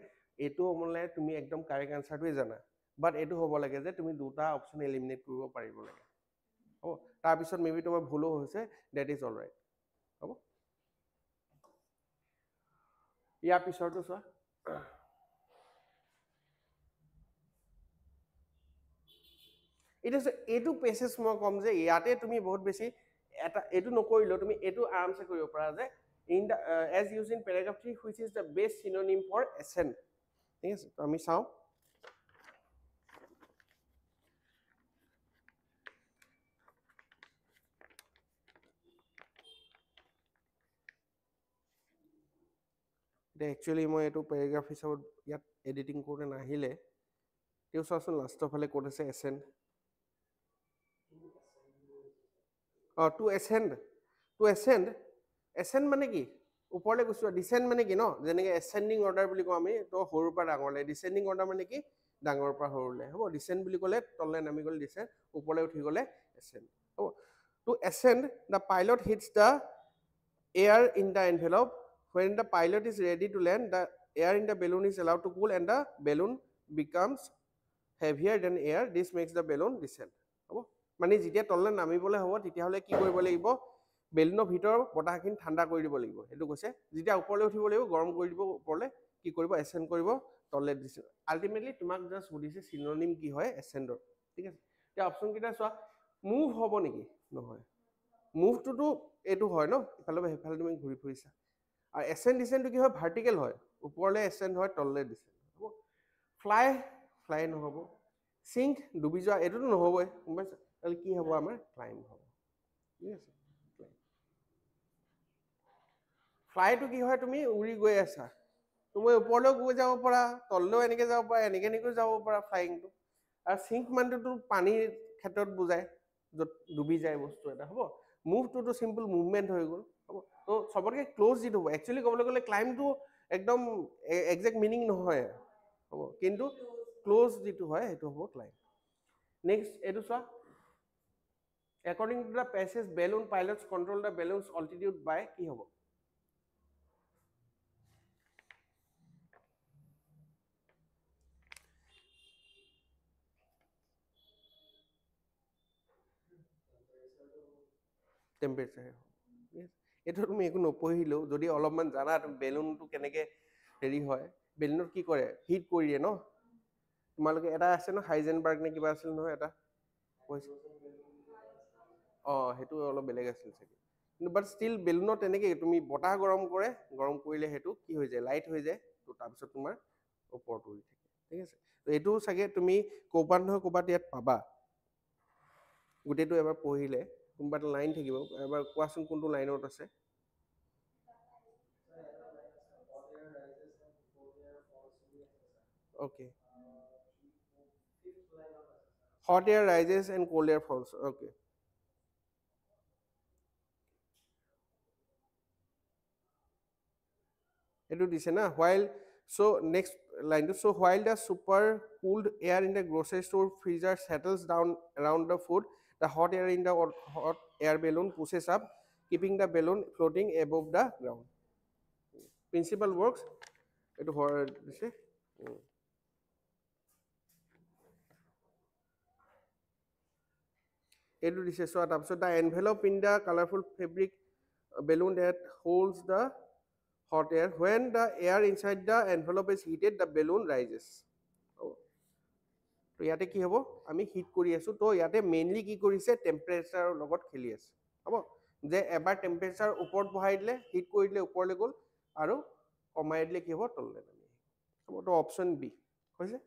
এইটো হ'লে তুমি একদম কাৰেক্ট আনচাৰটোৱে জানা বাট এইটো হ'ব লাগে যে তুমি দুটা অপশ্যন এলিমিনেট কৰিব পাৰিব লাগে হ'ব তাৰপিছত মেবি তোমাৰ ভুলো হৈছে ডেট ইজ অল ৰাইট হ'ব ইয়াৰ পিছৰটো চোৱা এইটো পেছেজ মই ক'ম যে ইয়াতে তুমি বহুত বেছি এটা এইটো নকৰিলেও তুমি এইটো আৰামছে কৰিব পাৰা যে in the as used in paragraph 3 which is the best synonym for ascent ঠিক আছে তো আমি চাওঁ একচুৱেলি মই এইটো পেৰাগ্ৰাফ হিচাপত ইয়াত এডিটিং কৰোঁতে নাহিলে তেওঁ চোৱাচোন লাষ্টৰ ফালে ক'ত আছে এছেণ্ট অঁ টু এছেণ্ট মানে কি ওপৰলৈ গৈছোঁ ডিচেণ্ট মানে কি ন যেনেকৈ এছেণ্ডিং অৰ্ডাৰ বুলি কওঁ আমি তো সৰুৰ পৰা ডাঙৰলৈ ডিচেণ্ডিং অৰ্ডাৰ মানে কি ডাঙৰৰ পৰা সৰুলৈ হ'ব ডিচেণ্ট বুলি ক'লে তললৈ নামি গ'লে ডিচেণ্ট ওপৰলৈ উঠি গ'লে এছেণ্ট হ'ব to ascent the pilot heats the air in the envelope when the pilot is ready to land the air in the balloon is allowed to cool and the balloon becomes heavier than air this makes the balloon descend হ'ব মানে যেতিয়া তললৈ নামিবলৈ হ'ব তেতিয়াহ'লে কি কৰিব লাগিব বেলুনৰ ভিতৰৰ বতাহখিনি ঠাণ্ডা কৰি দিব লাগিব সেইটো কৈছে যেতিয়া ওপৰলৈ উঠিব লাগিব গৰম কৰি দিব ওপৰলৈ কি কৰিব এছেণ্ড কৰিব তললৈ দিছে আল্টিমেটলি তোমাক জাষ্ট সুধিছে চিনোনিম কি হয় এছেণ্ডৰ ঠিক আছে এতিয়া অপশ্যন কেইটা চোৱা মুভ হ'ব নেকি নহয় মুভটোতো এইটো হয় ন ইফালে সেইফালে তুমি ঘূৰি ফুৰিছা আৰু এছেণ্ট ডিচেণ্টটো কি হয় ভাৰ্টিকেল হয় ওপৰলৈ এছেণ্ট হয় তললৈ ডিচেণ্ট হ'ব ফ্লাই নহ'ব চিংক ডুবি যোৱা এইটোতো নহ'বই গম পাইছা তাহলে কি হ'ব আমাৰ ক্লাইম্ব হ'ব ঠিক আছে ফ্লাইটো কি হয় তুমি উৰি গৈ আছা তুমি ওপৰলৈও গৈ যাব পাৰা তললৈও এনেকৈ যাব পাৰা এনেকৈ যাব পাৰা ফ্লাইংটো আৰু চিংক মানটোতো পানীৰ ক্ষেত্ৰত বুজায় য'ত ডুবি যায় বস্তু এটা হ'ব মুভটোতো চিম্পল মুভমেণ্ট হৈ গ'ল হ'ব তো চবতকৈ ক্ল'জ যিটো হ'ব একচুৱেলি ক'বলৈ গ'লে ক্লাইম্বটো একদম একজেক্ট মিনিং নহয় হ'ব কিন্তু ক্ল'জ যিটো হয় সেইটো হ'ব ক্লাইম্ব নেক্সট এইটো চোৱা according to the passage balloon pilots control the balloon's altitude by কি হ'ব টেম্পাৰেচাৰ এইটো তুমি একো নপঢ়িলেও যদি অলপমান জানা তুমি বেলুনটো কেনেকৈ হেৰি হয় বেলুনত কি কৰে হিট কৰি দিয়ে ন তোমালোকে এটা আছে ন হাইজেনবাৰ্গ নে কিবা আছিল নহয় এটা কৈছে অঁ সেইটো অলপ বেলেগ আছিল চাগে কিন্তু বাট ষ্টিল বেলুনত তেনেকৈ তুমি বতাহ গৰম কৰিলে সেইটো কি হৈ যায় লাইট হৈ যায় তো তাৰপিছত তোমাৰ ওপৰত উৰি থাকে ঠিক আছে তো এইটো চাগে তুমি ক'ৰবাত নহয় ক'ৰবাত ইয়াত পাবা গোটেইটো এবাৰ পঢ়িলে কোনোবা এটা লাইন থাকিব এবাৰ কোৱাচোন কোনটো লাইনত আছে okay hot air rises and cold air falls okay etu dise na while so next line to so while the super cooled air in the grocery store freezer settles down around the food the hot air in the hot air balloon pushes up keeping the balloon floating above the ground principle works etu dise এইটো দিছে চোৱা তাৰপিছত the envelope in the colourful fabric balloon that holds the hot air. When the air inside the envelope is heated, the balloon rises. তো ইয়াতে কি হ'ব আমি hit কৰি আছো তো ইয়াতে মেইনলি কি কৰিছে টেম্পাৰেচাৰৰ লগত খেলি আছে হ'ব যে এবাৰ টেম্পাৰেচাৰ ওপৰত বহাই দিলে হিট কৰি দিলে ওপৰলৈ গ'ল আৰু কমাই দিলে কি হ'ব তললৈ নামি আহিব হ'ব তো অপশ্যন বি হৈছে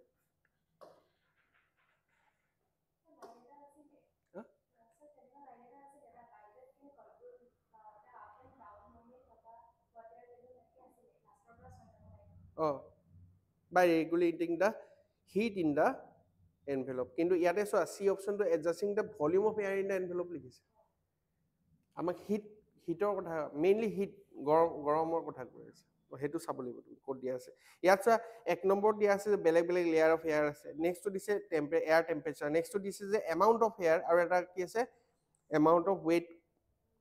by regulating the heat in the envelope কিন্তু ইয়াতে চোৱা সি অপশ্যনটো adjusting the volume of air in the envelope লিখিছে আমাক হিটৰ কথা মেইনলি হিট গৰমৰ কথা কৈ আছে সেইটো চাব লাগিব তুমি ক'ত দিয়া আছে ইয়াত চোৱা এক নম্বৰ দিয়া আছে যে বেলেগ বেলেগ লেয়াৰ অফ এয়াৰ আছে নেক্সটটো দিছে এয়াৰ টেম্পাৰেচাৰ নেক্সটটো দিছে যে এমাউণ্ট অফ এয়াৰ আৰু এটা কি আছে amount of weight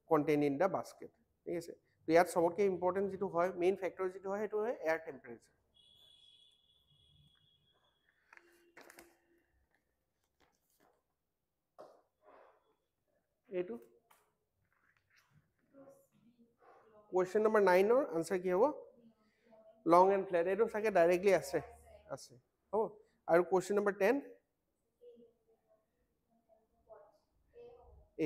contain in the basket ঠিক আছে তো ইয়াত চবতকৈ ইম্পৰ্টেণ্ট যিটো হয় মেইন ফেক্টৰ যিটো হয় সেইটো হয় এয়াৰ টেম্পাৰেচাৰ এইটো কুৱেশ্যন নম্বৰ 9 ৰ আনসাৰ কি হ'ব লং এণ্ড ফ্লেট এইটো চাগে ডাইৰেক্টলি আছে হ'ব আৰু কুৱেশ্যন নম্বৰ 10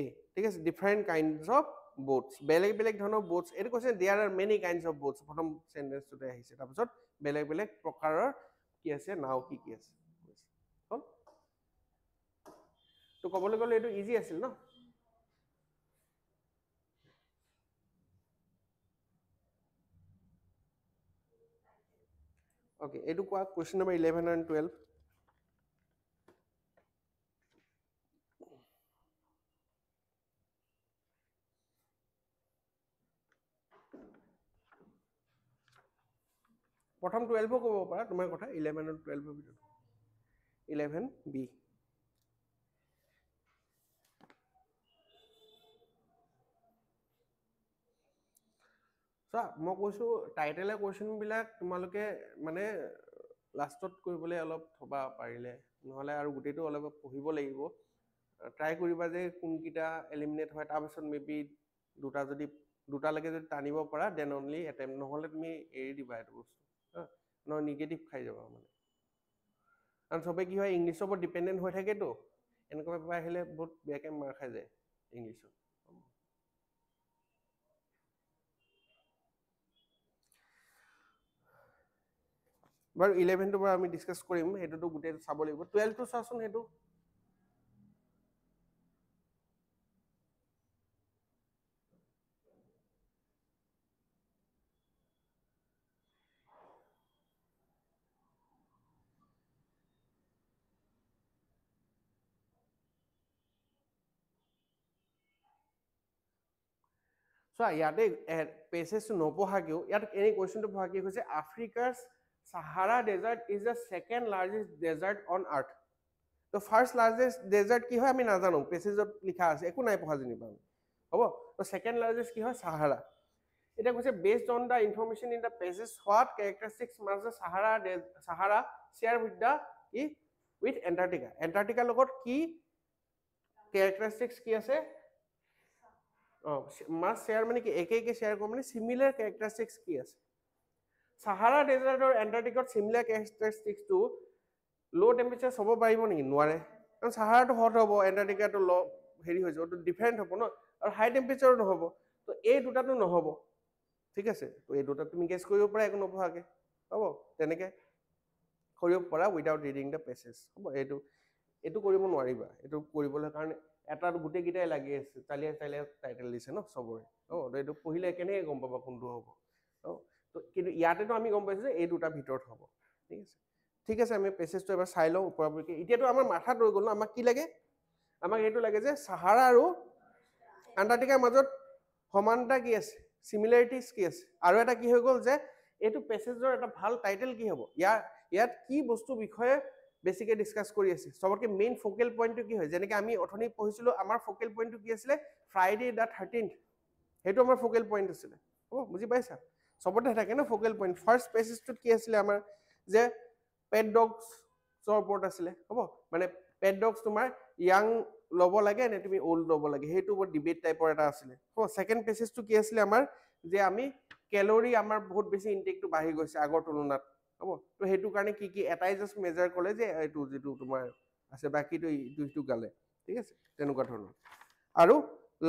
এ ঠিক আছে ডিফাৰেণ্ট কাইণ্ডছ অফ boats বেলেগ বেলেগ ধৰণৰ boats এইটো কৈছে there are many kinds of boats প্ৰথম সেন্টেন্সটোতে আহিছে তাৰপিছত বেলেগ বেলেগ প্ৰকাৰৰ কি আছে নাও কি কি আছে হ'ল তো ক'বলৈ গ'লে এইটো ইজি আছিল ন Okay, এইটো কোৱা question number 11 and 12 প্ৰথম 12 ক'ব পাৰা তোমাৰ কথা 11 and 12 ভিতৰত 11 বি মই কৈছো টাইটেল কোৱেশ্চন বিলাক তোমালোকে মানে লাষ্টত কৰিবলৈ অলপ থবা পাৰিলে নহলে আৰু গুটেটো অলপ পঢ়িব লাগিব ট্ৰাই কৰিবা যে কোনকিটা এলিমিনেট হয় তাৰপিছত মেবি দুটালৈকে যদি টানিব পাৰা দেন অনলি এটেম্প নহলে তুমি এৰি দিবা এইটো বস্তু ন নিগেটিভ খাই যাবা মানে কাৰণ সবে কি হয় ইংলিছৰ ওপৰত ডিপেণ্ডেণ্ট হৈ থাকেতো এনেকুৱা পেপাৰ আহিলে বহুত বেয়াকে মাৰ খাই যায় ইংলিছত বাৰু 11 টো পৰা আমি ডিসকাস কৰিম হেতুটো গুটে চাব লাগিব 12 টো চাচোন হেতু So ইয়াতে পেছেজ নপঢ়াকেও ইয়াত এনে কোৱেশ্চনটো পঢ়া কি হৈছে আফ্ৰিকাৰ Sahara desert is the second largest desert on earth. The first largest desert কি হয় আমি নাজানো পেছেজত লিখা আছে একো নাই পঢ়া জানিবা হ'ব তো second largest কি হয় Sahara এটা কৈছে based on the information in the pages what characteristics must the Sahara share with Antarctica Antarctica লগত কি characteristics কি আছে must share মানে কি একে share কৰে মানে similar characteristics কি আছে Sahara desert or Antarctica similar characteristics to low temperature সব পাৰিব নেকি নোৱাৰে কাৰণ Sahara তো হট হ'ব Antarctica তো লো হেৰি হৈ যাব তো ডিফাৰেন্ট হ'ব ন আৰু হাই টেম্পাৰেচাৰ নহব তো এই দুটাটো নহব ঠিক আছে তো এই দুটা তুমি গেছ কৰিব পাৰা একো নপঢ়াকে হ'ব তেনেকে কৰিব পাৰা উইদাউট ৰিডিং দ্য পেছেজ হ'ব এইটো কৰিব নোৱাৰিবা এইটো কৰিবলৈ কাৰণে এটা গুটে গিটাই লাগি আছে চালিয়া টাইটেল দিছে ন সবৰে এইটো পঢ়িলে কেনেকৈ গম পাবা কোনটো হ'ব তো কিন্তু ইয়াতেতো আমি গম পাইছো যে এই দুটা ভিতৰত হ'ব ঠিক আছে আমি পেছেজটো এবাৰ চাই লওঁ ওপৰাপৰিকে এতিয়াতো আমাৰ মাথাত ৰৈ গ'ল ন আমাক কি লাগে আমাক এইটো লাগে যে সাহাৰা আৰু আন্টাৰ্কটিকাৰ মাজত সমানতা কি আছে সিমিলাৰিটিজ কি আছে আৰু এটা কি হৈ গ'ল যে এইটো পেছেজৰ এটা ভাল টাইটেল কি হ'ব ইয়াত কি বস্তু বিষয়ে বেছিকে ডিসকাস কৰি আছে সবতকে মেইন ফোকেল পইণ্টটো কি হয় যেনেকৈ আমি অথনি পঢ়িছিলো আমাৰ ফোকেল পইণ্টটো কি আছিলে ফ্ৰাইডে দা 13th সেইটো আমাৰ ফোকেল পইণ্ট আছিলে হ'ব বুজি পাইছা সবতে থাকে না ফোকেল পইণ্ট ফাৰ্স্ট পেছেজটোত কি আছিলে আমাৰ যে পেট ডগছৰ ওপৰত আছিলে হ'ব মানে পেট ডগছ তোমাৰ ইয়াং ল'ব লাগে নে তুমি ওল্ড ল'ব লাগে সেইটো বৰ ডিবেট টাইপৰ এটা আছিলে হ'ব ছেকেণ্ড পেছেজটো কি আছিলে আমাৰ যে আমি কেলৰি আমাৰ বহুত বেছি ইনটেকটো বাঢ়ি গৈছে আগৰ তুলনাত হ'ব তো সেইটো কাৰণে কি কি এটাই জাষ্ট মেজাৰ ক'লে যে এইটো যিটো তোমাৰ আছে বাকীটো ইটো গালে ঠিক আছে তেনেকুৱা ধৰণৰ আৰু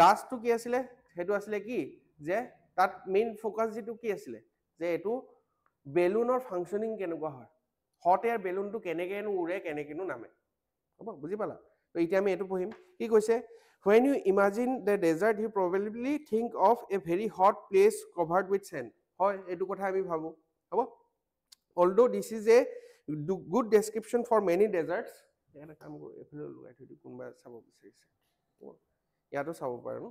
লাষ্টটো কি আছিলে সেইটো আছিলে কি যে তাত মেইন ফ'কাছ যিটো কি আছিলে যে এইটো বেলুনৰ ফাংচনিং কেনেকুৱা হয় হট এয়াৰ বেলুনটো কেনেকেনো উৰে কেনেকেনো নামে হ'ব বুজি পালা তো এতিয়া আমি এইটো পঢ়িম কি কৈছে when you imagine the desert you probably think of a very hot place covered with sand হয় এইটো কথা আমি ভাবো হ'ব although this is a good description for many deserts এটা কাম কৰো এফালে লগাই থৈ দিওঁ কোনোবা চাব বিচাৰিছে ইয়াতো চাব পাৰে ন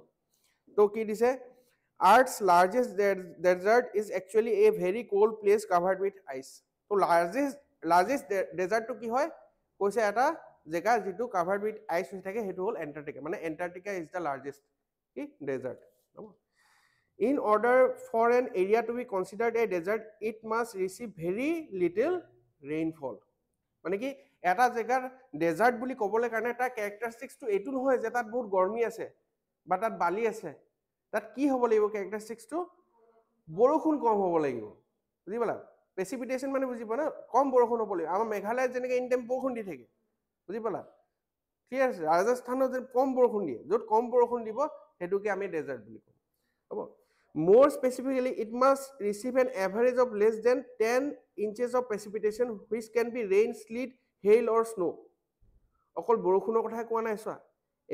তো কি দিছে Earth's largest desert is actually a very cold place covered with ice. So largest desert to ki hoy koise eta jega jitu covered with ice hoy thake hetu hol Antarctica mane Antarctica is the largest desert. In order for an area to be considered a desert it must receive very little rainfall. মানে কি এটা জেগাৰ desert বুলি ক'বলৈ কাৰণে তাৰ কেৰেক্টাৰিষ্টিক্সটো এইটো নহয় যে তাত বহুত গৰমি আছে বা তাত বালি আছে তাত কি হ'ব লাগিব কেৰেক্টাৰিষ্টিক্সটো বৰষুণ কম হ'ব লাগিব বুজি পালা প্ৰেচিপিটেশ্যন মানে বুজি পোৱা না কম বৰষুণ হ'ব লাগিব আমাৰ মেঘালয়ত যেনেকৈ ইন টাইম বৰষুণ দি থাকে বুজি পালা ক্লিয়াৰ আছে ৰাজস্থানত যে কম বৰষুণ দিয়ে য'ত কম বৰষুণ দিব সেইটোকে আমি ডেজাৰ্ট বুলি কওঁ হ'ব more specifically it must receive an average of less than 10 inches of precipitation which can be rain sleet hail or snow অকল বৰষুণৰ কথা কোৱা নাই চোৱা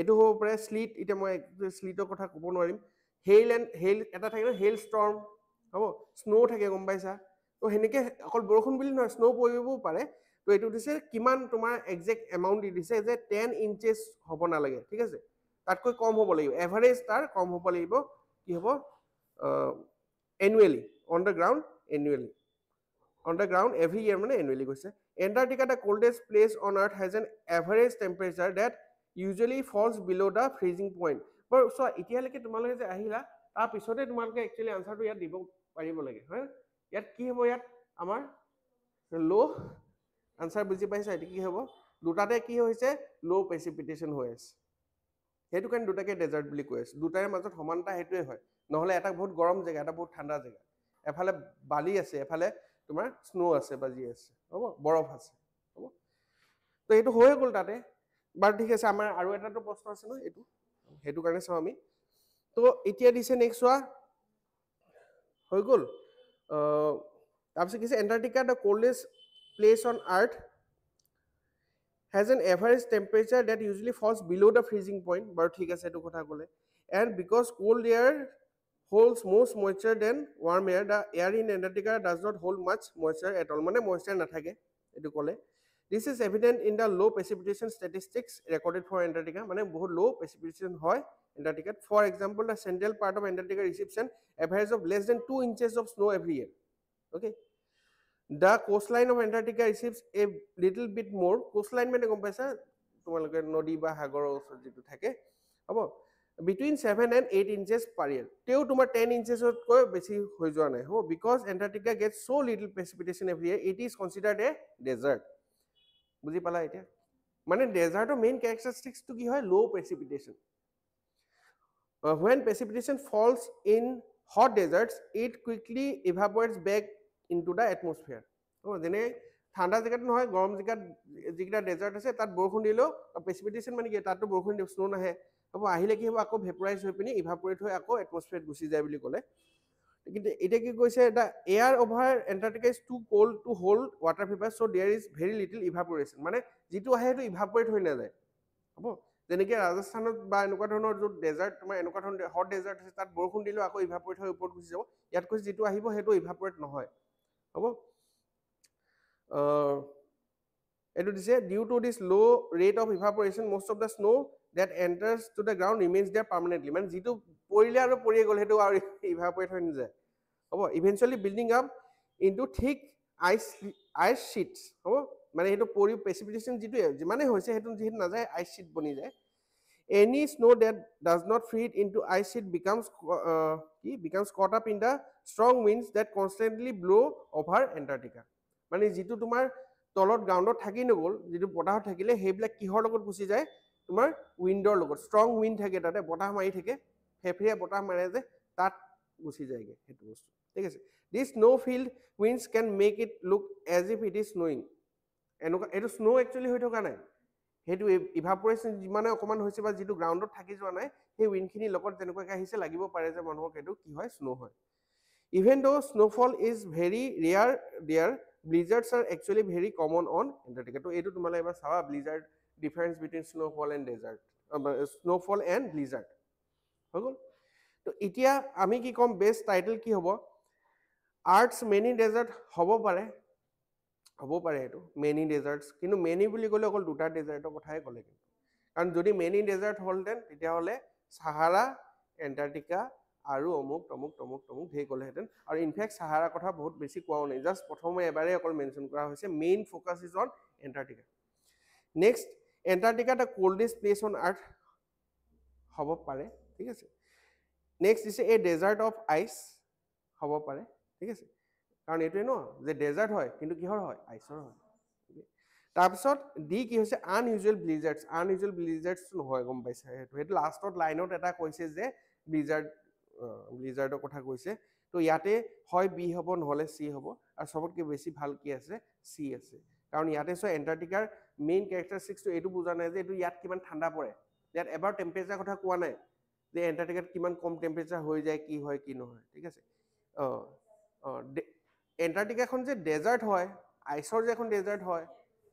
এটো হ'ব পাৰে স্লিট ইটা মই স্লিটৰ কথা ক'ব নোৱাৰিম হেইল এটা থাকে না হেইল ষ্টৰ্ম হ'ব স্নো থাকে গম পাইছা তো হেনেকে অকল বৰষুণ বুলি নহয় স্নো পৰিবও পাৰে তো এটো দিছে কিমান তোমাৰ এক্সাক্ট এমাউন্ট দি দিছে যে 10 ইঞ্চেছ হ'ব না লাগে ঠিক আছে তাতকৈ কম হ'ব লাগিব এভাৰেজ তাৰ কম হ'ব লাগিব কি হ'ব annually on the ground annually on the ground every year মানে annually কৈছে Antarctica the coldest place on earth has an average temperature that usually falls below the freezing point but so এতিয়ালৈকে তোমালোকে যে আহিলা তাৰ পিছতে তোমালোকে একচুয়ালি আনসাৰটো ইয়াত দিব পাৰিব লাগে হয় ইয়াত কি হ'ব ইয়াত আমাৰ লো আনসাৰ বুজি পাইছা এটো কি হ'ব দুটাতে কি হৈছে লো প্ৰেচিপিটেশন হৈ আছে হেতু কাৰণ দুটাকে ডেজাৰ্ট বুলি কৈ আছে দুটাৰ মাজত সমানতা হেতুৱে হয় নহলে এটা বহুত গৰম জায়গা এটা বহুত ঠাণ্ডা জায়গা এফালে বালি আছে এফালে তোমাৰ স্নো আছে বাজি আছে হ'ব বৰফ আছে হ'ব তো এটো হৈ গল তাতে বাৰ ঠিক আছে আমাৰ আৰু এটাটো প্ৰশ্ন আছে ন এটো হেতু কাৰণে চাও আমি তো এতিয়া দিছে নেক্সট হোৱা হৈ গল তাৰপিছত কিছে Antarctica the coldest place on earth has an average temperature that usually falls below the freezing point but ঠিক আছে এটো কথা কলে and because cold air holds most moisture than warm air the air in Antarctica does not hold much moisture at all মানে moisture না থাকে এটো কলে this is evident in the low precipitation statistics recorded for Antarctica মানে বহুত low precipitation হয় Antarctica for example the central part of Antarctica receives an average of less than 2 inches of snow every year okay the coastline of Antarctica receives a little bit more coastline মানে গম পাইছা তোমালোকে নদী বা সাগৰৰ ওচৰত যেটো থাকে হ'ব between 7 and 8 inches per year তেও তোমাৰ 10 inches কৈ বেছি হৈ যোৱা নাই হ'ব because Antarctica gets so little precipitation every year it is considered a desert বুজি পালা এতিয়া মানে ডেজাৰ্টৰ মেইন characteristics টো কি হয় low precipitation when precipitation falls in hot deserts it quickly evaporates back into the atmosphere ও যেনে ঠাণ্ডা জায়গাত নহয় গৰম জায়গাত যিটা ডেজাৰ্ট আছে তাত বৰষুণ দিলেও প্ৰেচিপিটেশন মানে কি তাতটো বৰষুণ দিব স্নো নাহে হ'ব আহিলে কি হ'ব আকৌ ভেপৰাইজ হৈ পিনি ইভাপৰেট হৈ আকৌ এটমস্ফিয়াৰত গুচি যায় বুলি ক'লে কিন্তু এটা কি কৈছে the air over Antarctica is too cold to hold water vapor so there is very little evaporation মানে যেটো আহে হেতু ইভাপৰেট হৈ না যায় হ'ব যেনেকৈ ৰাজস্থানত বা এনেকুৱা ধৰণৰ য'ত ডেজাৰ্ট তোমাৰ এনেকুৱা ধৰণৰ হট ডেজাৰ্ট আছে তাত বৰষুণ দিলেও আকৌ ইভাপৰেট হৈ ওপৰত গুচি যাব ইয়াত কৈছে যেটো আহিব হেতু ইভাপৰেট নহয় হ'ব এটো দিছে due to this low rate of evaporation most of the snow that enters to the ground remains there permanently মানে যেটো পৰিলে আৰু পৰিয়ে গল হেতু আৰু ইভাপৰেট হৈ নাযায় হ'ব eventually building up into thick ice sheets হ'ব মানে হেতু পৰি precipitation যেটো যিমানে হৈছে হেতু যেহেতু না যায় ice sheet বনি যায় any snow that does not feed into ice sheet becomes caught up in the strong winds that constantly blow over Antarctica মানে যেটো তোমাৰ তলত গ্ৰাউণ্ডত থাকি নগল যেটো বতাহত থাকিলে হেবিলাক কিহৰ লগত গুচি যায় তোমাৰ উইণ্ডৰ লগত ষ্ট্ৰং উইণ্ড থাকে তাতে বতাহ মাৰি থাকে ফেফৰিয়া বতাহ মাৰে যে তাত গুচি যায়গে সেইটো বস্তু ঠিক আছে this snow field winds can make it look as if it is snowing এনেকুৱা এইটো স্নো একচুৱেলি হৈ থকা নাই সেইটো ইভাপৰেশ্যন যিমানে অকণমান হৈছে বা যিটো গ্ৰাউণ্ডত থাকি যোৱা নাই সেই উইণ্ডখিনিৰ লগত যেনেকুৱাকৈ আহিছে লাগিব পাৰে যে মানুহক এইটো কি হয় স্নো হয় even though snowfall is very rare there blizzards are actually very common on Antarctica তো এইটো তোমালোকে এবাৰ চাবা blizzard difference between snowfall and desert snowfall and blizzard হৈ গ'ল তো এতিয়া আমি কি ক'ম বেষ্ট টাইটেল কি হ'ব আৰ্টছ মেনি ডেজাৰ্ট হ'ব পাৰে এইটো মেনি ডেজাৰ্টছ কিন্তু মেনি বুলি ক'লে অকল দুটা ডেজাৰ্টৰ কথাই ক'লে কিন্তু কাৰণ যদি মেনি ডেজাৰ্ট হ'লহেঁতেন তেতিয়াহ'লে চাহাৰা এণ্টাৰ্কটিকা আৰু অমুক ধেৰ ক'লেহেঁতেন আৰু ইনফেক্ট চাহাৰা কথা বহুত বেছি কোৱাও নাই জাষ্ট প্ৰথমে এবাৰেই অকল মেনশ্যন কৰা হৈছে main focus is on Antarctica next Antarctica the coldest place on earth হ'ব পাৰে ঠিক আছে নেক্সট দিছে এ ডেজাৰ্ট অফ আইচ হ'ব পাৰে ঠিক আছে কাৰণ এইটোৱে ন যে ডেজাৰ্ট হয় কিন্তু কিহৰ হয় আইচৰ হয় তাৰপিছত ডি কি হৈছে আনইউজুৱেল ব্লিজাৰ্ডছ নহয় গম পাইছে সেইটো লাষ্টত লাইনত এটা কৈছে যে ব্লিজাৰ্ডৰ কথা কৈছে তো ইয়াতে হয় বি হ'ব নহ'লে চি হ'ব আৰু চবতকৈ বেছি ভাল কি আছে চি আছে কাৰণ ইয়াতে চোৱা এণ্টাৰ্কটিকাৰ মেইন কেৰেক্টাৰিষ্টিক্সটো এইটো বুজা নাই যে এইটো ইয়াত কিমান ঠাণ্ডা পৰে ইয়াত এবাৰ টেম্পাৰেচাৰ কথা কোৱা নাই যে এণ্টাৰ্কটিকাত কিমান কম টেম্পাৰেচাৰ হৈ যায় কি হয় কি নহয় ঠিক আছে এণ্টাৰ্কটিকাখন যে ডেজাৰ্ট হয় আইচৰ যে এখন ডেজাৰ্ট হয়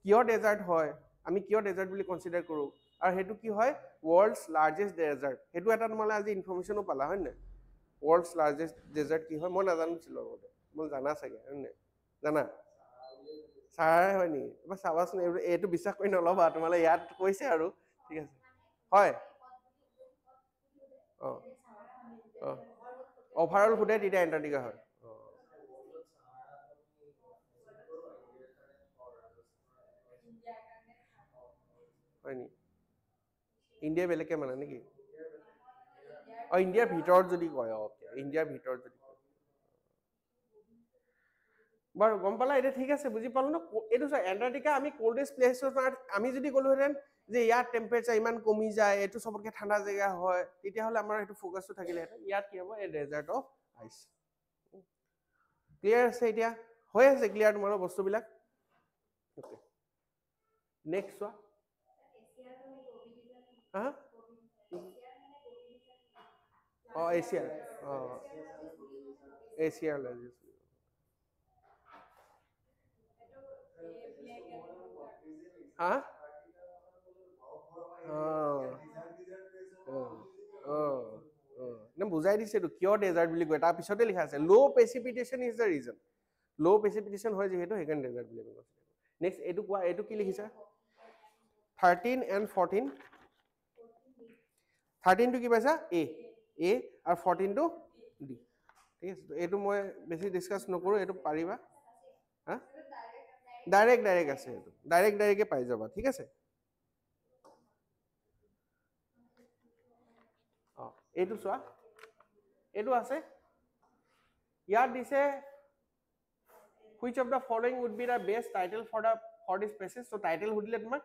কিয় ডেজাৰ্ট হয় আমি কিয় ডেজাৰ্ট বুলি কনচিডাৰ কৰোঁ আৰু সেইটো কি হয় ৱৰ্ল্ডছ লাৰ্জেষ্ট ডেজাৰ্ট সেইটো এটা তোমালে আজি ইনফৰ্মেশ্যনো পালা হয় নাই ৱৰ্ল্ডছ লাৰ্জেষ্ট ডেজাৰ্ট কি হয় মই নাজানিছিলোঁ আগতে মই জানা চাগে হয় নাই জানা ছাৰে হয় নেকি এবাৰ চাবাচোন এইটো বিশ্বাস কৰি নল'বা তোমালে ইয়াত কৈছে আৰু ঠিক আছে হয় অঁ অঁ অভাৰঅল সোধে তেতিয়া এণ্টাৰ্কটিকা হয় হয় নেকি ইণ্ডিয়াই বেলেগকৈ মানে নেকি অঁ ইণ্ডিয়াৰ ভিতৰত যদি কয় অ'কে ইণ্ডিয়াৰ ভিতৰত যদি কয় বাৰু গম পালা এতিয়া ঠিক আছে বুজি পালো ন এইটো চোৱা এণ্টাৰ্কটিকা আমি কোল্ডেষ্ট প্লেচত আমি যদি ক'লোহেঁতেন যে ইয়াত টেম্পাৰেচাৰ ইমান কমি যায় এইটো চবতকৈ ঠাণ্ডা জেগা হয় তেতিয়াহ'লে আমাৰ সেইটো ফ'কাছটো থাকিলেহেঁতেন ইয়াত কি হ'ব এই ডেজাৰ্ট অফ আইচ ক্লিয়াৰ আছে এতিয়া হৈ আছে ক্লিয়াৰ তোমালোকৰ বস্তুবিলাক অ'কে নেক্সট চোৱা হা অঁ এছিয়াৰ অঁ এছিয়াৰ লাৰ্জেষ্ট হা বুজাই দিছে এইটো কিয় ডেজাৰ্ট বুলি কয় তাৰ পিছতে লিখা আছে ল' প্ৰেচিপিটেশ্যন ইজ দ্য ৰিজন ল' প্ৰেচিপিটেশ্যন হয় যিহেতু সেইকাৰণে ডেজাৰ্ট বুলি কয় নেক্সট এইটো কোৱা এইটো কি লিখিছা 13 and 14 13টো কি পাইছা এ আৰু 14টো ডি ঠিক আছে এইটো মই বেছি ডিছকাছ নকৰোঁ এইটো পাৰিবা হা ডাইৰেক্ট আছে এইটো ডাইৰেক্টে পাই যাবা ঠিক আছে অঁ এইটো চোৱা এইটো আছে ইয়াত দিছে which of the following would be the best title for this passage so title সুধিলে তোমাক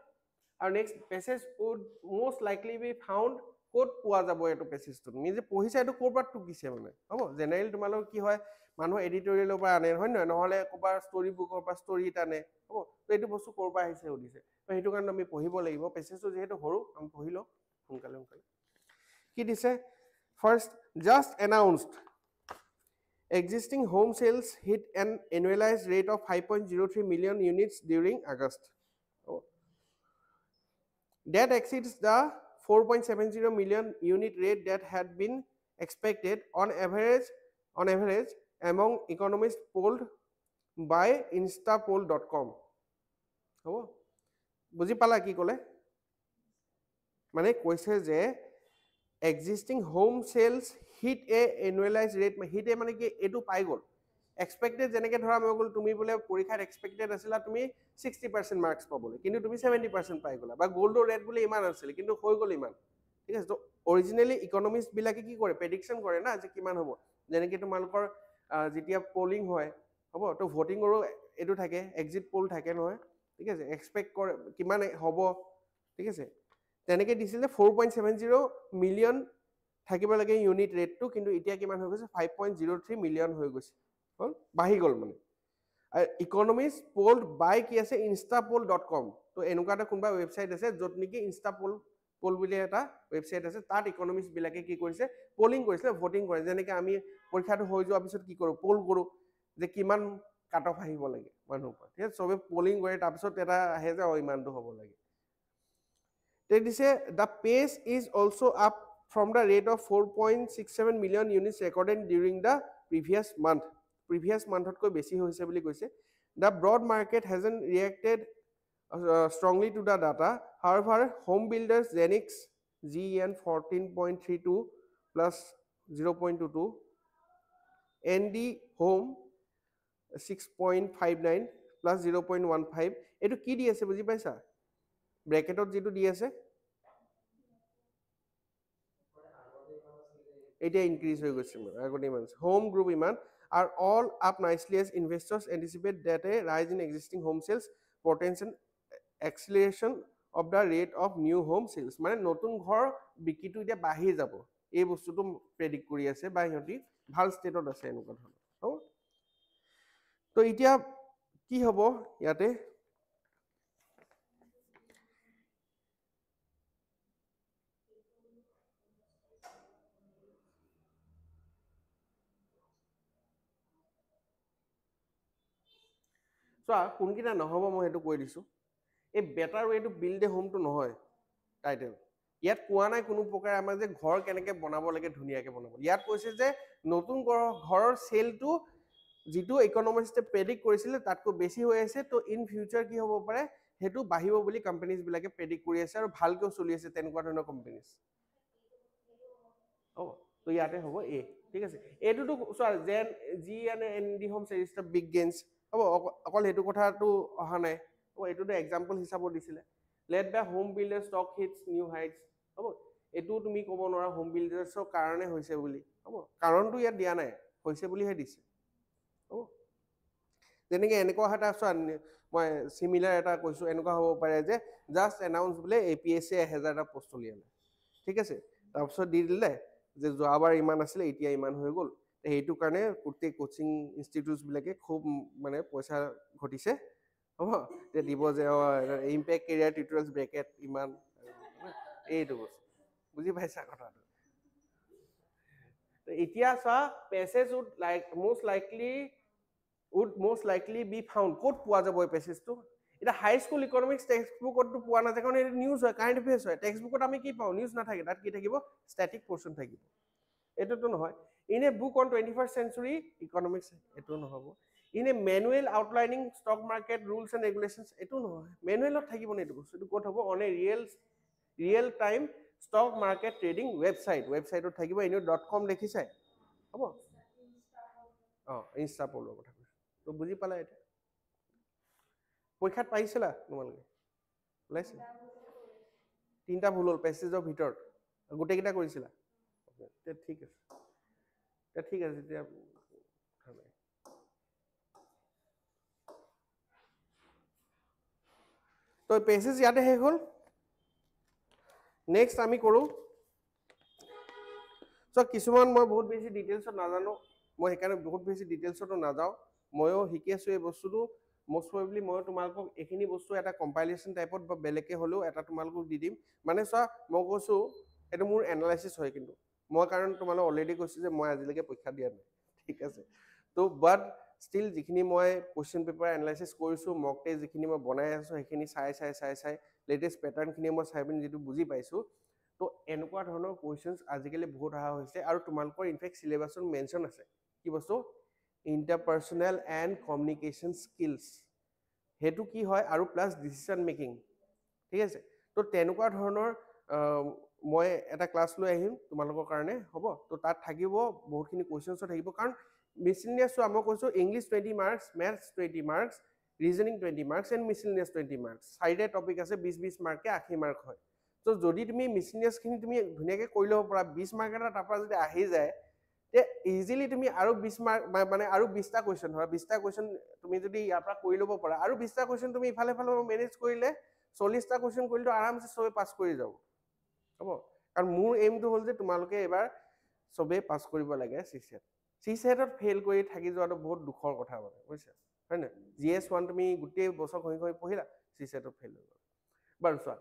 আৰু next passage would most likely be found ক'ত পোৱা যাব এইটো পেছেজটো তুমি যে পঢ়িছা এইটো ক'ৰ পৰা টুকিছে মানে হ'ব জেনেৰেলি তোমালোকৰ কি হয় মানুহ এডিটৰিয়েলৰ পৰা আনে হয় নহয় নহ'লে ক'ৰবাৰ ষ্টৰি বুকৰ পৰা ষ্টৰি আনে হ'ব তো এইটো বস্তু ক'ৰ পৰা আহিছে সুধিছে তো সেইটো কাৰণে আমি পঢ়িব লাগিব পেছেজটো যিহেতু সৰু আমি পঢ়ি লওঁ সোনকালে কি দিছে first just announced existing home sales hit an annualized rate of 5.03 million units during August. Oh. That exceeds the 4.70 million unit rate that had been expected on average among economists polled by instapoll.com. হ'ব বুজি পালা কি ক'লে মানে কৈছে যে existing home sales hit a annualized rate hit a মানে কি এইটো পাই গ'ল এক্সপেক্টেড যেনেকৈ ধৰা মই গ'ল তুমি বোলে পৰীক্ষাত এক্সপেক্টেড আছিলা তুমি 60% মাৰ্কছ পাবলৈ কিন্তু তুমি 70% পাই গ'লা বা গ'ল্ডৰ ৰেট বোলে ইমান আছিলে কিন্তু হৈ গ'ল ইমান ঠিক আছে তো অৰিজিনেলি ইকনমিষ্টবিলাকে কি কৰে প্ৰেডিকশ্যন কৰে না যে কিমান হ'ব যেনেকৈ তোমালোকৰ যেতিয়া পলিং হয় হ'ব তো ভোটিঙৰো এইটো থাকে এক্সিট পল থাকে নহয় ঠিক আছে এক্সপেক্ট কৰে কিমান হ'ব ঠিক আছে তেনেকৈ দিছিলে 4.70 মিলিয়ন থাকিব লাগে ইউনিট ৰেটটো, কিন্তু এতিয়া কিমান হৈ গৈছে 5.03 মিলিয়ন হৈ গৈছে, হ'ল বাঢ়ি গ'ল মানে। ইকনমিষ্ট পোল্ড বাই কি আছে instapoll.com, তো এনেকুৱা এটা কোনোবা ৱেবছাইট আছে য'ত নেকি ইনষ্টাপল বুলি এটা ৱেবছাইট আছে, তাত ইকনমিষ্ট বিলাকে কি কৰিছে পলিং কৰিছিলে, ভোটিং কৰে, যেনেকৈ আমি পৰীক্ষাটো হৈ যোৱাৰ পিছত কি কৰোঁ পল কৰোঁ যে কিমান কাট অফ আহিব লাগে মানুহৰ পৰা, ঠিক আছে, চবে পলিং কৰে, তাৰপিছত এটা আহে যে ইমানটো হ'ব লাগে। তে দিছে the page is also' up from the rate of 4.67 million units recorded during the previous month. Previous month কৈ বেছি হৈছে বুলি কৈছে। The broad market hasn't reacted strongly to the data. However, home builders Zenix GEN 14.32 plus 0.22, ND Home 6.59 plus 0.15, এইটো কি দি আছে বুজি পাইছা? ব্ৰেকেটত যিটো দি আছে এটা increase হৈ গৈছে, আগতে ইমান home group ইমান are all up nicely as investors anticipate that a rise in existing home sales potential acceleration of the rate of new home sales, মানে নতুন ঘৰ বিক্ৰীটো এতিয়া বাঢ়ি যাব, এই বস্তুটো প্ৰেডিক্ট কৰি আছে বা সিহঁতি ভাল ষ্টেটত আছে এনেকুৱা ধৰণৰ। হ'ব, তো এতিয়া কি হ'ব ইয়াতে চোৱা কোনকেইটা নহ'ব মই সেইটো কৈ দিছোঁ। এই better way to build a হোমটো নহয় টাইটেল, ইয়াত কোৱা নাই কোনো প্ৰকাৰে আমাক যে ঘৰ কেনেকৈ বনাব লাগে ধুনীয়াকৈ বনাব, ইয়াত কৈছে যে নতুন ঘৰৰ চেলটো যিটো ইকনমিষ্টে প্ৰেডিক্ট কৰিছিলে তাতকৈ বেছি হৈ আছে, তো ইন ফিউচাৰ কি হ'ব পাৰে সেইটো বাঢ়িব বুলি কোম্পানীজ বিলাকে প্ৰেডিক্ট কৰি আছে আৰু ভালকেও চলি আছে তেনেকুৱা ধৰণৰ কোম্পানীজ। হ'ব, তো ইয়াতে হ'ব এ, ঠিক আছে। এইটোতো চোৱা Gen Z and D home series the big gains, হ'ব, অকল সেইটো কথাটো অহা নাই, হ'ব, এইটোতো এক্সাম্পল হিচাপত দিছিলে। Let the home builder stock hits new heights, হ'ব, এইটো তুমি ক'ব নোৱাৰা হোম বিল্ডাৰ্ছৰ কাৰণে হৈছে বুলি, হ'ব, কাৰণটো ইয়াত দিয়া নাই, হৈছে বুলিহে দিছে। হ'ব, যেনেকৈ এনেকুৱা এটা চোৱা মই চিমিলাৰ এটা কৈছোঁ, এনেকুৱা হ'ব পাৰে যে জাষ্ট এনাউন্স বোলে APSC 1000টা পোষ্ট উলিয়ালে, ঠিক আছে, তাৰপিছত দি দিলে যে যোৱাবাৰ ইমান আছিলে এতিয়া ইমান হৈ গ'ল, সেইটো কাৰণে গোটেই কোচিং ইনষ্টিটিউটছবিলাকে খুব মানে পইচা ঘটিছে, হ'ব, তে দিব যে ইম্পেক্ট কেৰিয়াৰ টিউটৰিয়েলছ ব্ৰেকেট ইমান, এইটো বস্তু বুজি পাইছা কথাটো। এতিয়া চোৱা passage would most likely be found, ক'ত পোৱা যাব এই পেছেজটো? এতিয়া হাই স্কুল ইকনমিক্স টেক্সট বুকতো পোৱা নাযায়, কাৰণ এইটো নিউজ হয়, কাৰেণ্ট এফেয়াৰ্ছ হয়, টেক্সট বুকত আমি কি পাওঁ নিউজ নাথাকে, তাত কি থাকিব ষ্টেটিক পৰ্চন থাকিব, এইটোতো নহয়। In a book on 21st century economics, এইটো নহ'ব। In a manual আউটলাইনিং stock market rules and regulations, এইটো নহয়, মেনুৱেলত থাকিব নে এইটো বস্তু, এইটো ক'ত হ'ব on a real time stock market trading ৱেবছাইটত থাকিব, এনেও .com দেখিছাই, হ'ব, অঁ ইনষ্টাপলৰ কথা কৈছোঁ, তো বুজি পালা এতিয়া। পৰীক্ষাত পাৰিছিলা তোমালোকে, ওলাইছিল 3টা ভুল হ'ল পেছেজৰ ভিতৰত, গোটেইকেইটা কৰিছিলা, ঠিক আছে, ঠিক আছে, তেতিয়া কথা নাই। তো পেছেজ ইয়াতে শেষ হ'ল। নেক্সট আমি কৰোঁ, চ' কিছুমান মই বহুত বেছি ডিটেইলছত নাজানো, মই সেইকাৰণে বহুত বেছি ডিটেইলছতো নাযাওঁ, ময়ো শিকি আছোঁ এই বস্তুটো, মষ্ট প্ৰবেবলি ময়ো তোমালোকক এইখিনি বস্তু এটা কম্পাইলেশ্যন টাইপত বা বেলেগকৈ হ'লেও এটা তোমালোকক দি দিম। মানে চোৱা মই কৈছোঁ এইটো মোৰ এনালাইচিছ হয়, কিন্তু মই কাৰণ তোমালোক অলৰেডি কৈছোঁ যে মই আজিলৈকে পৰীক্ষা দিয়া নাই, ঠিক আছে, তো বাট ষ্টিল যিখিনি মই কুৱেশ্যন পেপাৰ এনালাইচিছ কৰিছোঁ, মক টেষ্ট যিখিনি মই বনাই আছোঁ সেইখিনি চাই লেটেষ্ট পেটাৰ্ণখিনি মই চাই পিনি যিটো বুজি পাইছোঁ, তো এনেকুৱা ধৰণৰ কুৱেশ্যনছ আজিকালি বহুত অহা হৈছে, আৰু তোমালোকৰ ইনফেক্ট চিলেবাছত মেনশ্যন আছে কি বস্তু ইণ্টাৰপাৰ্চনেল এণ্ড কমিউনিকেশ্যন স্কিলছ, সেইটো কি হয়, আৰু প্লাছ ডিচিশ্যন মেকিং, ঠিক আছে। তো তেনেকুৱা ধৰণৰ মই এটা ক্লাছ লৈ আহিম তোমালোকৰ কাৰণে, হ'ব, তো তাত থাকিব বহুতখিনি কুৱেশ্যনছো থাকিব, কাৰণ মিছলিনিয়াছ চোৱা মই কৈছোঁ English 20 marks, maths 20 marks, reasoning 20 marks and miscellaneous 20 marks, 4টা টপিক আছে, 20-20 মাৰ্কে 80 মাৰ্ক হয়। তো যদি তুমি মিছলিনিয়াছখিনি তুমি ধুনীয়াকৈ কৰি ল'ব পাৰা, 20 মাৰ্ক এটা তাৰপৰা যদি আহি যায়, তে ইজিলি তুমি আৰু 20 মাৰ্ক মানে আৰু 20টা কুৱেশ্যন হয়, 20টা কুৱেশ্যন তুমি যদি ইয়াৰ পৰা কৰি ল'ব পাৰা, আৰু 20টা কুৱেশ্যন তুমি ইফালে মেনেজ কৰিলে 40টা কুৱেশ্যন কৰিলেতো আৰামছে চবে পাছ কৰি যাব, হ'ব কাৰণ মোৰ এইমটো হ'ল যে তোমালোকে এবাৰ চবেই পাছ কৰিব লাগে চিছেটত ফেইল কৰি থাকি যোৱাটো বহুত দুখৰ কথা মানে বুজিছা হয় নহয় GS1 তুমি গোটেই বছৰ ঘঁহি ঘঁহি পঢ়িলা চিছেটত ফেইল হৈ গ'ল বাৰু চোৱা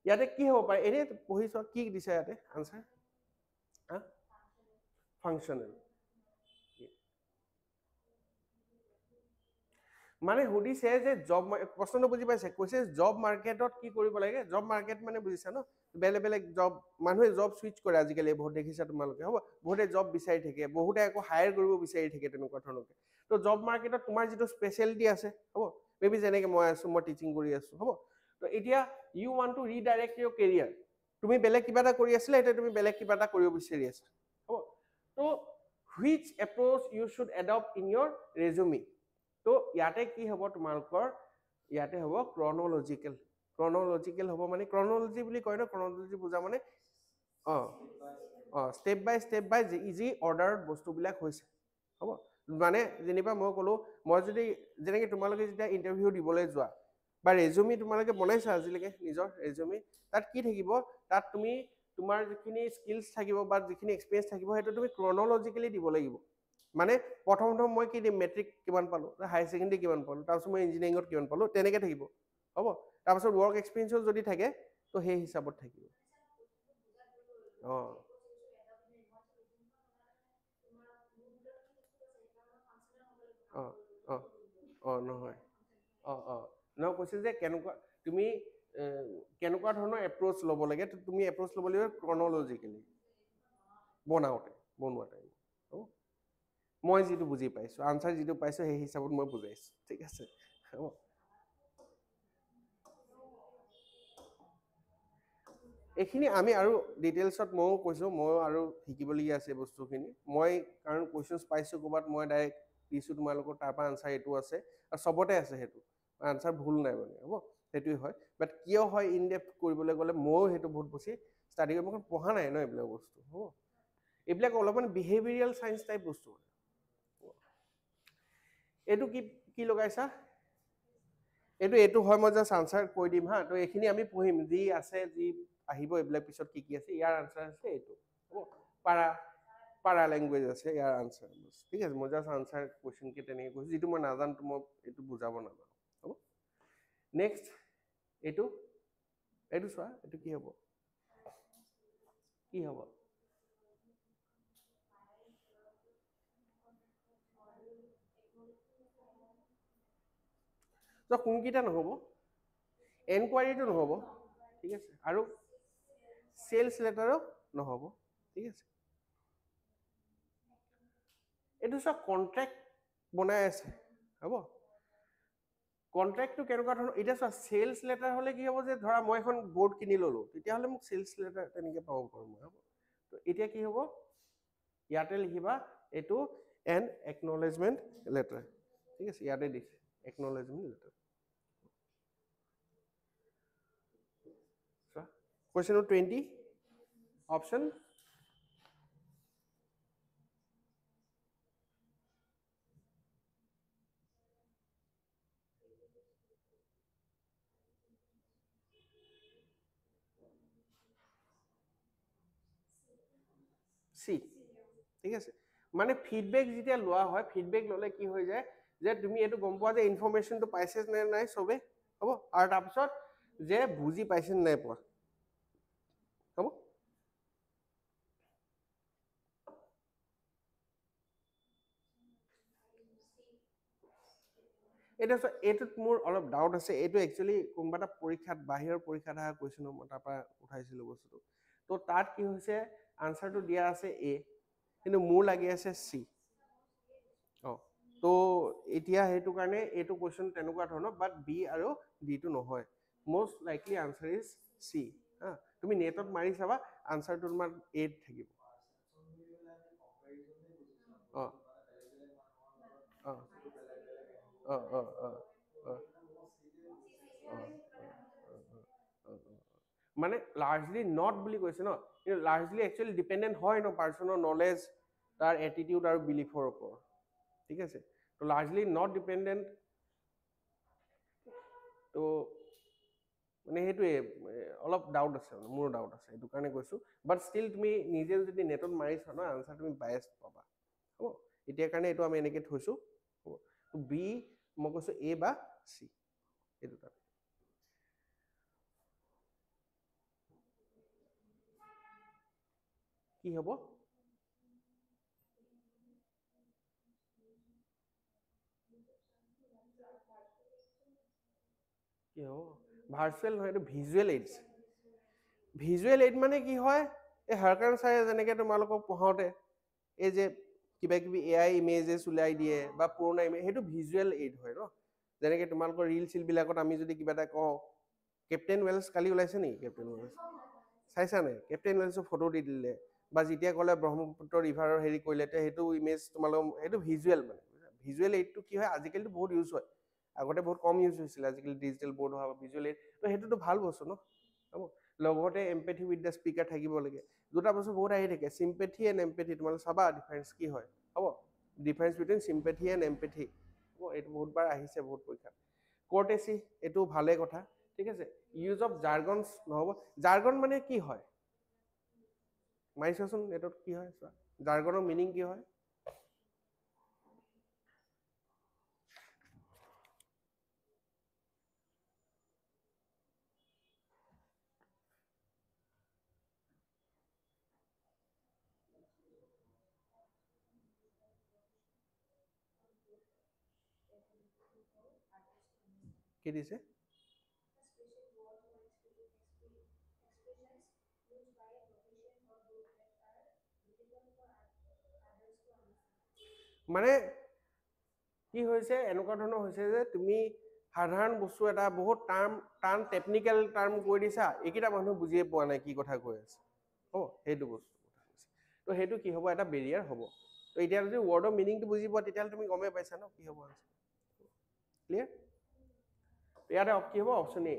ইয়াতে কি হ'ব পাৰে এনেই পঢ়ি চোৱা কি দিছে ইয়াতে আনচাৰ হা ফাংচনেল মানে সুধিছে যে জব প্ৰশ্নটো বুজি পাইছে কৈছে জব মাৰ্কেটত কি কৰিব লাগে জব মাৰ্কেট মানে বুজিছা ন বেলেগ বেলেগ জব মানুহে জব চুইচ কৰে আজিকালি বহুত দেখিছা তোমালোকে হ'ব বহুতে জব বিচাৰি থাকে বহুতে আকৌ হায়াৰ কৰিব বিচাৰি থাকে তেনেকুৱা ধৰণকে তো জব মাৰ্কেটত তোমাৰ যিটো স্পেচিয়েলিটি আছে হ'ব মেবি যেনেকে মই আছো মই টিচিং কৰি আছো হ'ব তো এতিয়া you want to redirect your career তুমি বেলেগ কিবা এটা কৰি আছিলা এতিয়া তুমি বেলেগ কিবা এটা কৰিব বিচাৰি আছা হ'ব তো which approach you should adopt in your resume তো ইয়াতে কি হ'ব তোমালোকৰ ইয়াতে হ'ব ক্ৰনলজিকেল হ'ব মানে ক্ৰনলজি বুলি কয় ন ক্ৰনলজি বুজা মানে ষ্টেপ বাই যি অৰ্ডাৰত বস্তুবিলাক হৈছে হ'ব মানে যেনিবা মই ক'লো মই যদি যেনেকৈ তোমালোকে যেতিয়া ইণ্টাৰভিউ দিবলৈ যোৱা বা ৰেজুমি তোমালোকে বনাইছা আজিলৈকে নিজৰ ৰেজুমি তাত কি থাকিব তাত তুমি তোমাৰ যিখিনি স্কিলছ থাকিব বা যিখিনি এক্সপিৰিয়েঞ্চ থাকিব সেইটো তুমি ক্ৰনলজিকেলি দিব লাগিব মানে প্ৰথম মই কি দিম মেট্ৰিক কিমান পালোঁ হায়াৰ ছেকেণ্ডেৰী কিমান পালোঁ তাৰপিছত মই ইঞ্জিনিয়াৰিঙত কিমান পালোঁ তেনেকৈ থাকিব হ'ব তাৰপিছত ৱৰ্ক এক্সপিৰিয়েঞ্চো যদি থাকে তো সেই হিচাপত থাকিব অঁ অঁ অঁ অঁ নহয় নহয় কৈছে যে কেনেকুৱা তুমি কেনেকুৱা ধৰণৰ এপ্ৰ'চ ল'ব লাগে তুমি এপ্ৰ'চ ল'ব লাগিব ক্ৰনলজিকেলি বনোৱাতে হ'ব মই যিটো বুজি পাইছোঁ আনচাৰ যিটো পাইছোঁ সেই হিচাপত মই বুজাইছোঁ ঠিক আছে হ'ব এইখিনি আমি আৰু ডিটেইলছত ময়ো কৈছোঁ ময়ো আৰু শিকিবলগীয়া আছে বস্তুখিনি মই কাৰণ কুৱেশ্যনছ পাইছোঁ ক'ৰবাত মই ডাইৰেক্ট দিছোঁ তোমালোকৰ তাৰপৰা আনচাৰ এইটো আছে আৰু চবতে আছে সেইটো আনচাৰ ভুল নাই মানে হ'ব সেইটোৱে হয় বাট কিয় হয় ইন ডেপথ কৰিবলৈ গ'লে ময়ো সেইটো বহুত বেছি ষ্টাডি কৰিব কাৰণ পঢ়া নাই ন এইবিলাক বস্তু হ'ব এইবিলাক অলপমান বিহেভিয়াৰেল চায়েন্স টাইপ বস্তু এইটো কি কি লগাইছা এইটো হয় মই জাষ্ট আনচাৰ কৈ দিম হা তো এইখিনি আমি পঢ়িম যি আছে যি আহিব এইবিলাক পিছত কি আছে ইয়াৰ আনচাৰ আছে এইটো হ'ব পাৰা লেংগুৱেজ আছে ইয়াৰ আনচাৰ ঠিক আছে মই জাষ্ট আনচাৰ কুৱেশ্যনকে তেনেকৈ কৈছোঁ যিটো মই নাজানো মই এইটো বুজাব নাজানো হ'ব নেক্সট এইটো চোৱা এইটো কি হ'ব কোনকেইটা নহ'ব এনকুৱাৰীটো নহ'ব ঠিক আছে আৰু চেলছ লেটাৰো নহ'ব ঠিক আছে এইটো চব কণ্ট্ৰেক্ট বনাই আছে হ'ব কণ্ট্ৰেক্টটো কেনেকুৱা ধৰণৰ এতিয়া চোৱা চেলছ লেটাৰ হ'লে কি হ'ব যে ধৰা মই এখন বৰ্ড কিনি ল'লোঁ তেতিয়াহ'লে মোক চেলছ লেটাৰ তেনেকৈ পাব পাৰোঁ মই হ'ব তো এতিয়া কি হ'ব ইয়াতে লিখিবা এইটো এন একনলেজমেণ্ট লেটাৰ ঠিক আছে ইয়াতে দিছে একনলেজমেণ্ট লেটাৰ চোৱা কুৱেশ্যন নম্বৰ 20 অপশ্যন চি ঠিক আছে মানে ফিডবেক যেতিয়া লোৱা হয় ফিডবেক ল'লে কি হৈ যায় যে তুমি এইটো গম পোৱা যে ইনফৰমেশ্যনটো পাইছে নে নাই চবে হ'ব আৰু তাৰপিছত যে বুজি পাইছে নে নাই পোৱা হ'ব এতিয়া এইটোত মোৰ অলপ ডাউট আছে এইটো একচুৱেলি কোনোবা এটা পৰীক্ষাত বাহিৰৰ পৰীক্ষাত অহা কুৱেশ্যন মই তাৰ পৰা উঠাইছিলোঁ বস্তুটো তো তাত কি হৈছে আনচাৰটো দিয়া আছে এ কিন্তু মোৰ লাগি আছে চি অঁ তো এতিয়া সেইটো কাৰণে এইটো কুৱেশ্যন তেনেকুৱা ধৰণৰ বাট বি আৰু ডিটো নহয় most likely answer is C হা তুমি নেটত মাৰি চাবা আনচাৰটো তোমাৰ এত থাকিব অঁ অঁ অঁ অঁ অঁ অঁ মানে লাৰ্জলি নট বুলি কৈছে ন কিন্তু লাৰ্জলি একচুৱেলি ডিপেণ্ডেণ্ট হয় ন পাৰ্চনৰ নলেজ তাৰ এটিটিউড আৰু বিলিফৰ ওপৰত ঠিক আছে তো লাৰ্জলি নট ডিপেণ্ডেণ্ট তো মানে সেইটোৱে অলপ ডাউট আছে, মানে মোৰ ডাউট আছে, সেইটো কাৰণে কৈছোঁ। বাট ষ্টিল তুমি নিজে যদি নেটত মাৰিছা ন, আনচাৰ তুমি বায়েষ্ট পাবা। হ'ব, এতিয়াৰ কাৰণে এইটো আমি এনেকৈ থৈছোঁ। হ'ব, বি মই কৈছোঁ এ বা চি, এই দুটা। কি হ'ব? কি হ'ব? ভাৰ্চুৱেল নহয়, এইটো ভিজুৱেল এইডছ। ভিজুৱেল এইড মানে কি হয়, এই হাৰকান ছাৰে যেনেকৈ তোমালোকক পঢ়াওঁতে এই যে কিবা কিবি AI ইমেজেছ ওলাই দিয়ে বা পুৰণা ইমেজ, সেইটো ভিজুৱেল এইড হয় ন। যেনেকৈ তোমালোকৰ ৰিল চিলবিলাকত আমি যদি কিবা এটা কওঁ, কেপ্টেইন ৱেলছ কালি ওলাইছে নেকি? কেপ্টেইন ৱেলছ চাইছা নাই? কেপ্টেইন ৱেলছৰ ফটো দি দিলে, বা যেতিয়া ক'লে ব্ৰহ্মপুত্ৰ ৰিভাৰৰ হেৰি কৰিলে, সেইটো ইমেজ তোমালোক, সেইটো ভিজুৱেল। মানে ভিজুৱেল এইডটো কি হয়, আজিকালিতো বহুত ইউজ হয়, আগতে বহুত কম ইউজ হৈছিলে, আজিকালি ডিজিটেল বৰ্ড হোৱা ভিজুৱেল এইড, তো সেইটোতো ভাল বস্তু ন। হ'ব, লগতে এম্পেথি উইথ দ্য স্পীকাৰ থাকিব লাগে। দুটা বস্তু বহুত আহি থাকে, চিম্পেথি এণ্ড এম্পেথি। তোমালোকে চাবা ডিফাৰেঞ্চ কি হয়। হ'ব, ডিফাৰেঞ্চ বিটুইন চিম্পেথি এণ্ড এম্পেথি। হ'ব, এইটো বহুতবাৰ আহিছে বহুত পৰীক্ষাত। কৰ্টেচি, এইটো ভালে কথা, ঠিক আছে। ইউজ অফ জাৰ্গনছ নহ'ব। জাৰ্গন মানে কি হয়, মাৰি চোৱাচোন নেটত কি হয় চোৱা, জাৰ্গনৰ মিনিং কি হয়? কি দিছে? মানে কি হৈছে, এনেকুৱা ধৰণৰ হৈছে যে তুমি সাধাৰণ বস্তু এটা বহুত টান টেকনিকেল টাৰ্ম কৈ দিছা, এইকেইটা মানুহ বুজিয়ে পোৱা নাই কি কথা কৈ আছে। হ'ব, সেইটো বস্তু কথা কৈছে। তো সেইটো কি হ'ব, এটা বেৰিয়াৰ হ'ব। তো এতিয়া যদি ৱৰ্ডৰ মিনিংটো বুজি পোৱা, তেতিয়াহ'লে তুমি গমেই পাইছা ন কি হ'ব। ক্লিয়াৰ? ইয়াতে কি হ'ব, অপশ্যন এ।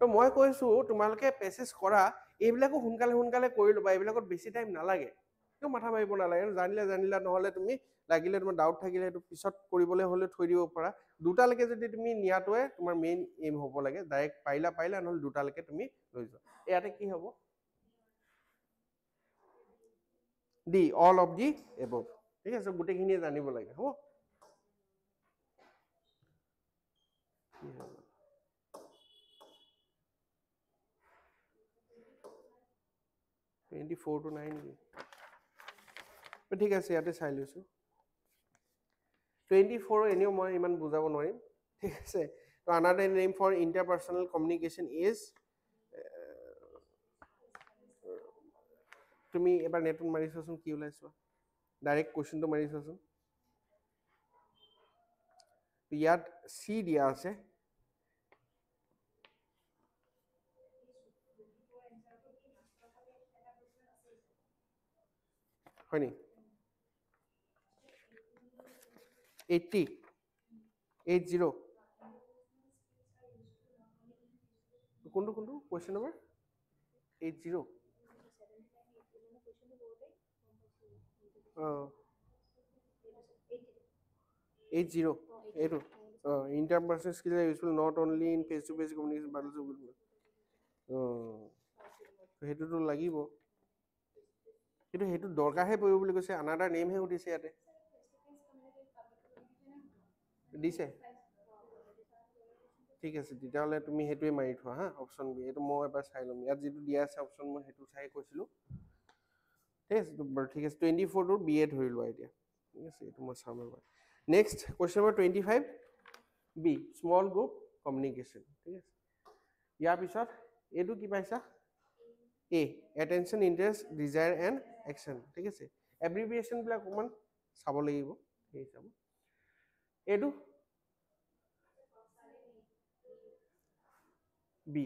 তো মই কৈছোঁ তোমালোকে পেচেজ কৰা, এইবিলাকো সোনকালে সোনকালে কৰি ল'বা, এইবিলাকত বেছি টাইম নালাগে, একো মাথা মাৰিব নালাগে। জানিলা, নহ'লে তুমি লাগিলে তোমাৰ ডাউট থাকিলে সেইটো পিছত কৰিবলৈ হ'লে থৈ দিব পাৰা। দুটালৈকে যদি তুমি নিয়াটোৱে তোমাৰ মেইন এইম হ'ব লাগে। ডাইৰেক্ট পাৰিলা, নহ'লে দুটালৈকে তুমি লৈ যোৱা। ইয়াতে কি হ'ব, D, all of the above. ঠিক আছে, গোটেইখিনিয়ে জানিব লাগে। হ'ব, 24 to 9 নেকি? ঠিক আছে, ইয়াতে চাই লৈছোঁ। 24 এনেও মই ইমান বুজাব নোৱাৰিম, ঠিক আছে। তো another name for interpersonal communication is, তুমি এবাৰ নেটত মাৰি চোৱাচোন কি ওলাই চোৱা, ডাইৰেক্ট কুৱেশ্যনটো মাৰি চোৱাচোন। ইয়াত চি দিয়া আছে, হয় নি? 80, 80, কোনটো কুৱেশ্যন নম্বৰ? 80, অঁ 80, এইটো interpersonal skill are useful not only in face to face communication but also with, সেইটোতো লাগিব, কিন্তু সেইটো দৰকাৰহে পৰিব বুলি কৈছে। আনাদাৰ নেমহে সুধিছে ইয়াতে, দিছে। ঠিক আছে, তেতিয়াহ'লে তুমি সেইটোৱে মাৰি থোৱা হা, অপশ্যন বি। এইটো মই এবাৰ চাই ল'ম, ইয়াত যিটো দিয়া আছে অপশ্যন, মই সেইটো চাই কৈছিলোঁ। ঠিক আছে বাৰু, ঠিক আছে। 24টো বি এ ধৰি লোৱা এতিয়া, ঠিক আছে। এইটো মই চাম এবাৰ। Next question number 25, B, small group communication. ঠিক আছে, ইয়াৰ পিছত এইটো কি পাইছা? A, attention, interest, desire and action. ঠিক আছে, এব্ৰিভিয়েশ্যনবিলাক অকণমান চাব লাগিব সেই হিচাপত। এইটো বি,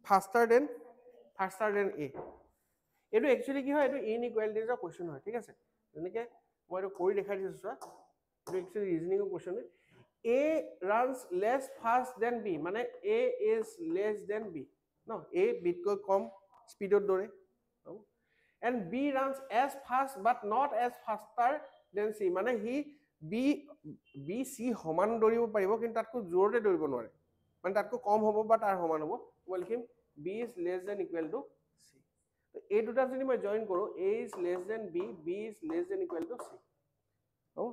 ফাষ্টাৰ দেন এ। এইটো একচুৱেলি কি হয়, এইটো ইনইকুৱেলিটিজৰ কুৱেশ্যন হয়। ঠিক আছে, যেনেকৈ মই এইটো কৰি দেখাই দিছোঁ চোৱা, এইটো একচুৱেলি ৰিজনিঙৰ কুৱেশ্যন হয়। A runs less fast than B, মানে A is less than B ন, এ বিতকৈ কম স্পীডত দৌৰে। And B runs as fast but not as faster than C, মানে সি বি চি সমান দৌৰিব পাৰিব কিন্তু তাতকৈ জোৰতে দৌৰিব নোৱাৰে মানে তাতকৈ কম হ'ব বা তাৰ সমান হ'ব মই লিখিম B is less than equal to C এই দুটা যদি মই জইন কৰোঁ A is less than B B is less than equal to C হ'ব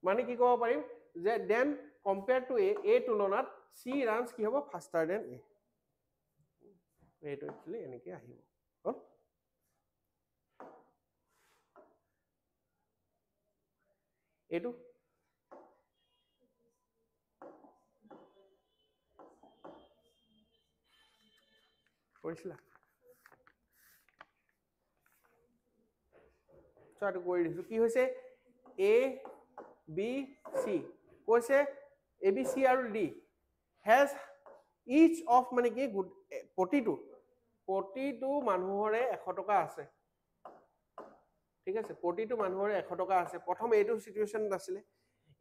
মানে কি ক'ব পাৰিম যে দেন কম্পেয়াৰ টু এ তুলনাত চি ৰানছ কি হ'ব ফাষ্টাৰ দেন এ এইটো একচুৱেলি এনেকৈ আহিব হ'ল এইটো কৰিছিলা এইটো কৰি দিছোঁ কি হৈছে এ বি চি কৈছে এ বি চি আৰু ডি হেজ ইচ অফ মানে কি প্ৰতিটো মানুহৰে 100 টকা আছে ঠিক আছে প্ৰতিটো মানুহৰে 100 টকা আছে প্ৰথম এইটো সিচুৱেশ্যনত আছিলে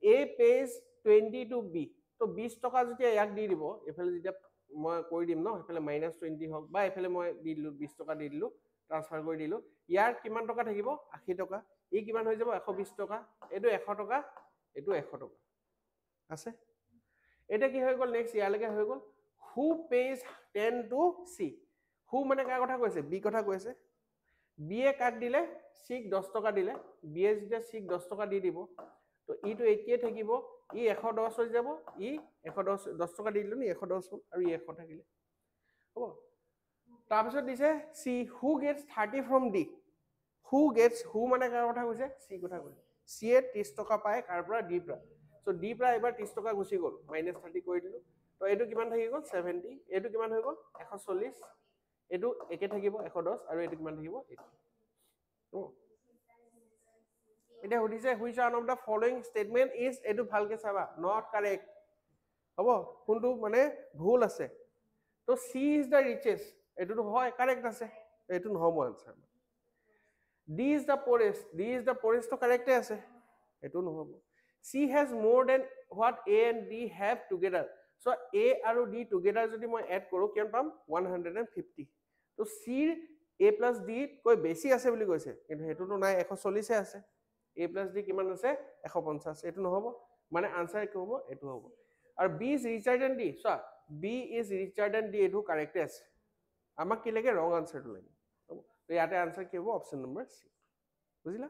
এ পেজ 20 টু বি তো 20 টকা যেতিয়া ইয়াক দি দিব এফালে যেতিয়া মই কৰি দিম ন এফালে -20 হওক বা এফালে মই দি দিলোঁ 20 টকা দি দিলোঁ ট্ৰান্সফাৰ কৰি দিলোঁ ইয়াৰ কিমান টকা থাকিব 80 টকা ই কিমান হৈ যাব 120 টকা এইটো 100 টকা এইটো 100 টকা আছে এটা কি হৈ গ'ল নেক্সট ইয়ালৈকে হৈ গ'ল হু পেজ 10 টু চি হু মানে কাৰ কথা কৈছে বি কথা কৈছে বি এ কাক দিলে চিক 10 টকা দিলে বি এ যেতিয়া চিক 10 টকা দি দিব তো ইটো একেই থাকিব ই 110 হৈ যাব ই 110 টকা দি দিলো নি 110 হ'ল আৰু ই 100 থাকিলে হ'ব তাৰপিছত দিছে C who gets 30 from D who মানে কাৰ কথা কৈছে চি কথা কৈছে চি এ 30 টকা পায় কাৰ পৰা ডি পৰা সো ডি পৰা এবাৰ 30 টকা গুচি গ'ল -30 কৰি দিলো তো এইটো কিমান থাকি গ'ল 70 এইটো কিমান হৈ গ'ল 140 এইটো একে থাকিব 110 আৰু এইটো কিমান থাকিব 80 এতিয়া সুধিছে which one of the following statement is এইটো ভালকে চাবা নট কাৰেক্ট হ'ব কোনটো মানে ভুল আছে তো চি ইজ দা ৰিচেষ্ট এইটোতো হয় কাৰেক্ট আছে এইটো নহ'ব answer D is the poorest তো কাৰেক্টে আছে এইটো নহ'ব C has more than what A and D have together so A আৰু ডি টুগেডাৰ যদি মই এড কৰোঁ কিমান পাম 150 তো চিৰ এ প্লাছ ডি কৈ বেছি আছে বুলি কৈছে কিন্তু সেইটোতো নাই 140 হে আছে এ প্লাছ ডি কিমান আছে 150 এইটো নহ'ব মানে আনসাৰ কি হ'ব এইটো হ'ব আৰু B is richer than D চোৱা B is richer than D এইটো কাৰেক্টে আছে আমাক কি লাগে ৰং আনসাৰটো লাগে হ'ব তো ইয়াতে আনসাৰ কি হ'ব অপশ্যন নম্বৰ চি বুজিলা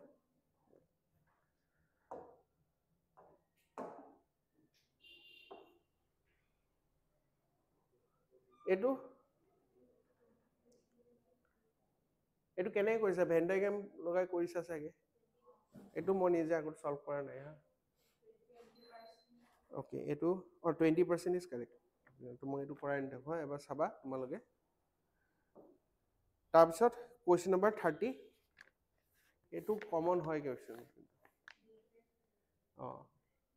এইটো এইটো কেনেকৈ কৰিছা ভেন ডায়াগ্ৰাম লগাই কৰিছা চাগে এইটো মই নিজে আগত সলভ কৰা নাই হা ওকে এইটো 20% ইজ কাৰেক্ট তো মই এইটো কৰাই নাথাকোঁ এবাৰ চাবা তোমালোকে তাৰপিছত কুৱেশ্যন নম্বৰ 30 এইটো কমন হয় কুৱেশ্যন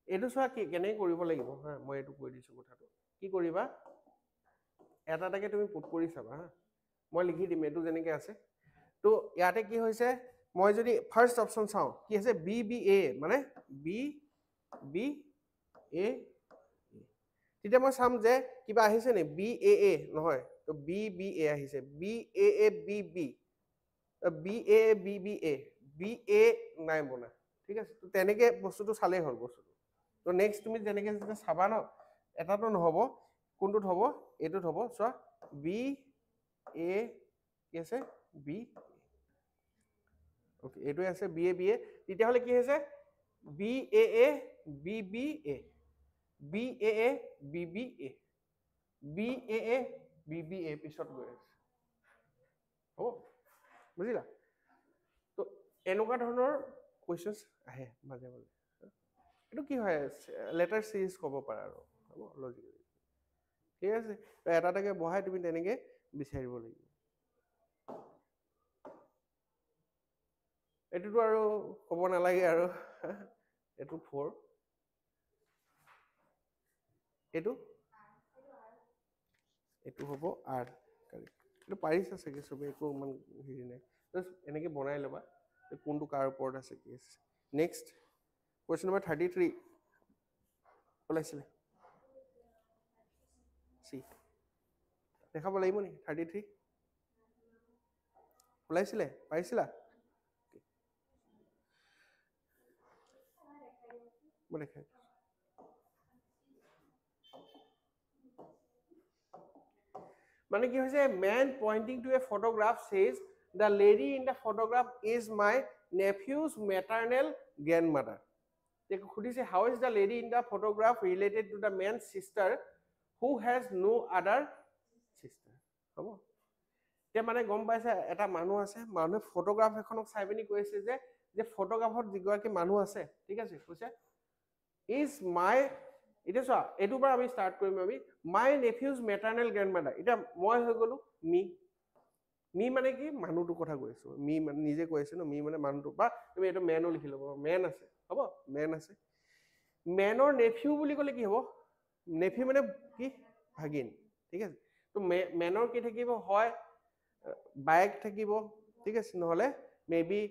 এইটো চোৱা কি কেনেকৈ কৰিব লাগিব হা মই এইটো কৈ দিছোঁ কথাটো কি কৰিবা এটা এটাকে তুমি পুট কৰি চাবা হা মই লিখি দিম এইটো যেনেকৈ আছে তো ইয়াতে কি হৈছে মই যদি ফাৰ্ষ্ট অপশ্যন চাওঁ কি আছে বি বি এ মানে বি বি এ তেতিয়া মই চাম যে কিবা আহিছে নি বি এ নহয় তো বি বি এ আহিছে B A B B B A B B A নাই বনা ঠিক আছে তো তেনেকৈ বস্তুটো চালেই হ'ল বস্তুটো তো নেক্সট তুমি যেনেকৈ যেতিয়া চাবা ন এটাতো নহ'ব কোনটোত হ'ব এইটোত হ'ব চোৱা বি এ কি আছে বি ওকে এইটোৱে আছে বি এ তেতিয়াহ'লে কি হৈছে B A B B A B A B B A B A B B A পিছত গৈ আছে হ'ব বুজিলা তো এনেকুৱা ধৰণৰ কুৱেশ্যনছ আহে মাজে মাজে এইটো কি হয় লেটাৰ চিৰিজ ক'ব পাৰা আৰু হ'ব লজিকেলি ঠিক আছে এটা এটাকে বহাই তুমি তেনেকৈ বিচাৰিব লাগিব এইটোতো আৰু ক'ব নালাগে আৰু এইটো 4 এইটো এইটো হ'ব আৰ এইটো পাৰিছা চাগে চবে একো ইমান হেৰি নাই জাষ্ট এনেকৈ বনাই ল'বা কোনটো কাৰ ওপৰত আছে কি আছে নেক্সট কুৱেশ্যন নম্বৰ 33 ওলাইছিলে চি দেখাব লাগিব নি 33 ওলাইছিলে পাৰিছিলা মই দেখাই মানে কি হৈছে man pointing to a photograph says the lady in the photograph is my nephew's maternal grandmother. They খুদিছে how is the lady in the photograph related to the man's sister who has no other sister. হ'ব এতিয়া মানে গম পাইছে এটা মানুহ আছে মানুহে photograph এখনক চাই পিনি কৈছে যে ফটোগ্ৰাফত যিগৰাকী মানুহ আছে ঠিক আছে কৈছে is my এটা চোৱা এইটোৰ পৰা আমি ষ্টাৰ্ট কৰিম আমি my nephew's maternal grandmother এটা মই হৈ গলো মি মানে কি মানুহটোৰ কথা কৈছো মি মানে নিজে কৈছে ন মি মানে মানুহটো বা তুমি এইটো মেনো লিখি ল'ব মেন আছে হ'ব মেন আছে মেনৰ নেফিউ বুলি ক'লে কি হ'ব নেফিউ মানে কি ভাগিন ঠিক আছে তো মেনৰ কি থাকিব হয় বাইক থাকিব ঠিক আছে নহলে মেবি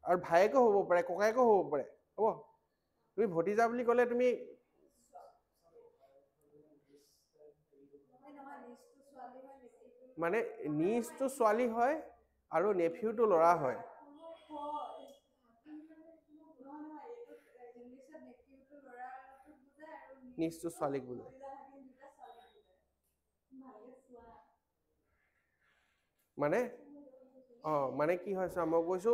আৰু ভাইকো হ'ব পাৰে ককাইকো হ'ব পাৰে হ'ব তুমি ভতিজা বুলি ক'লে তুমি মানে নিজটো ছোৱালী হয় আৰু নেফিউটো ল'ৰা হয় নিজটো ছোৱালীক বুজায় মানে মানে কি হৈছে মই কৈছো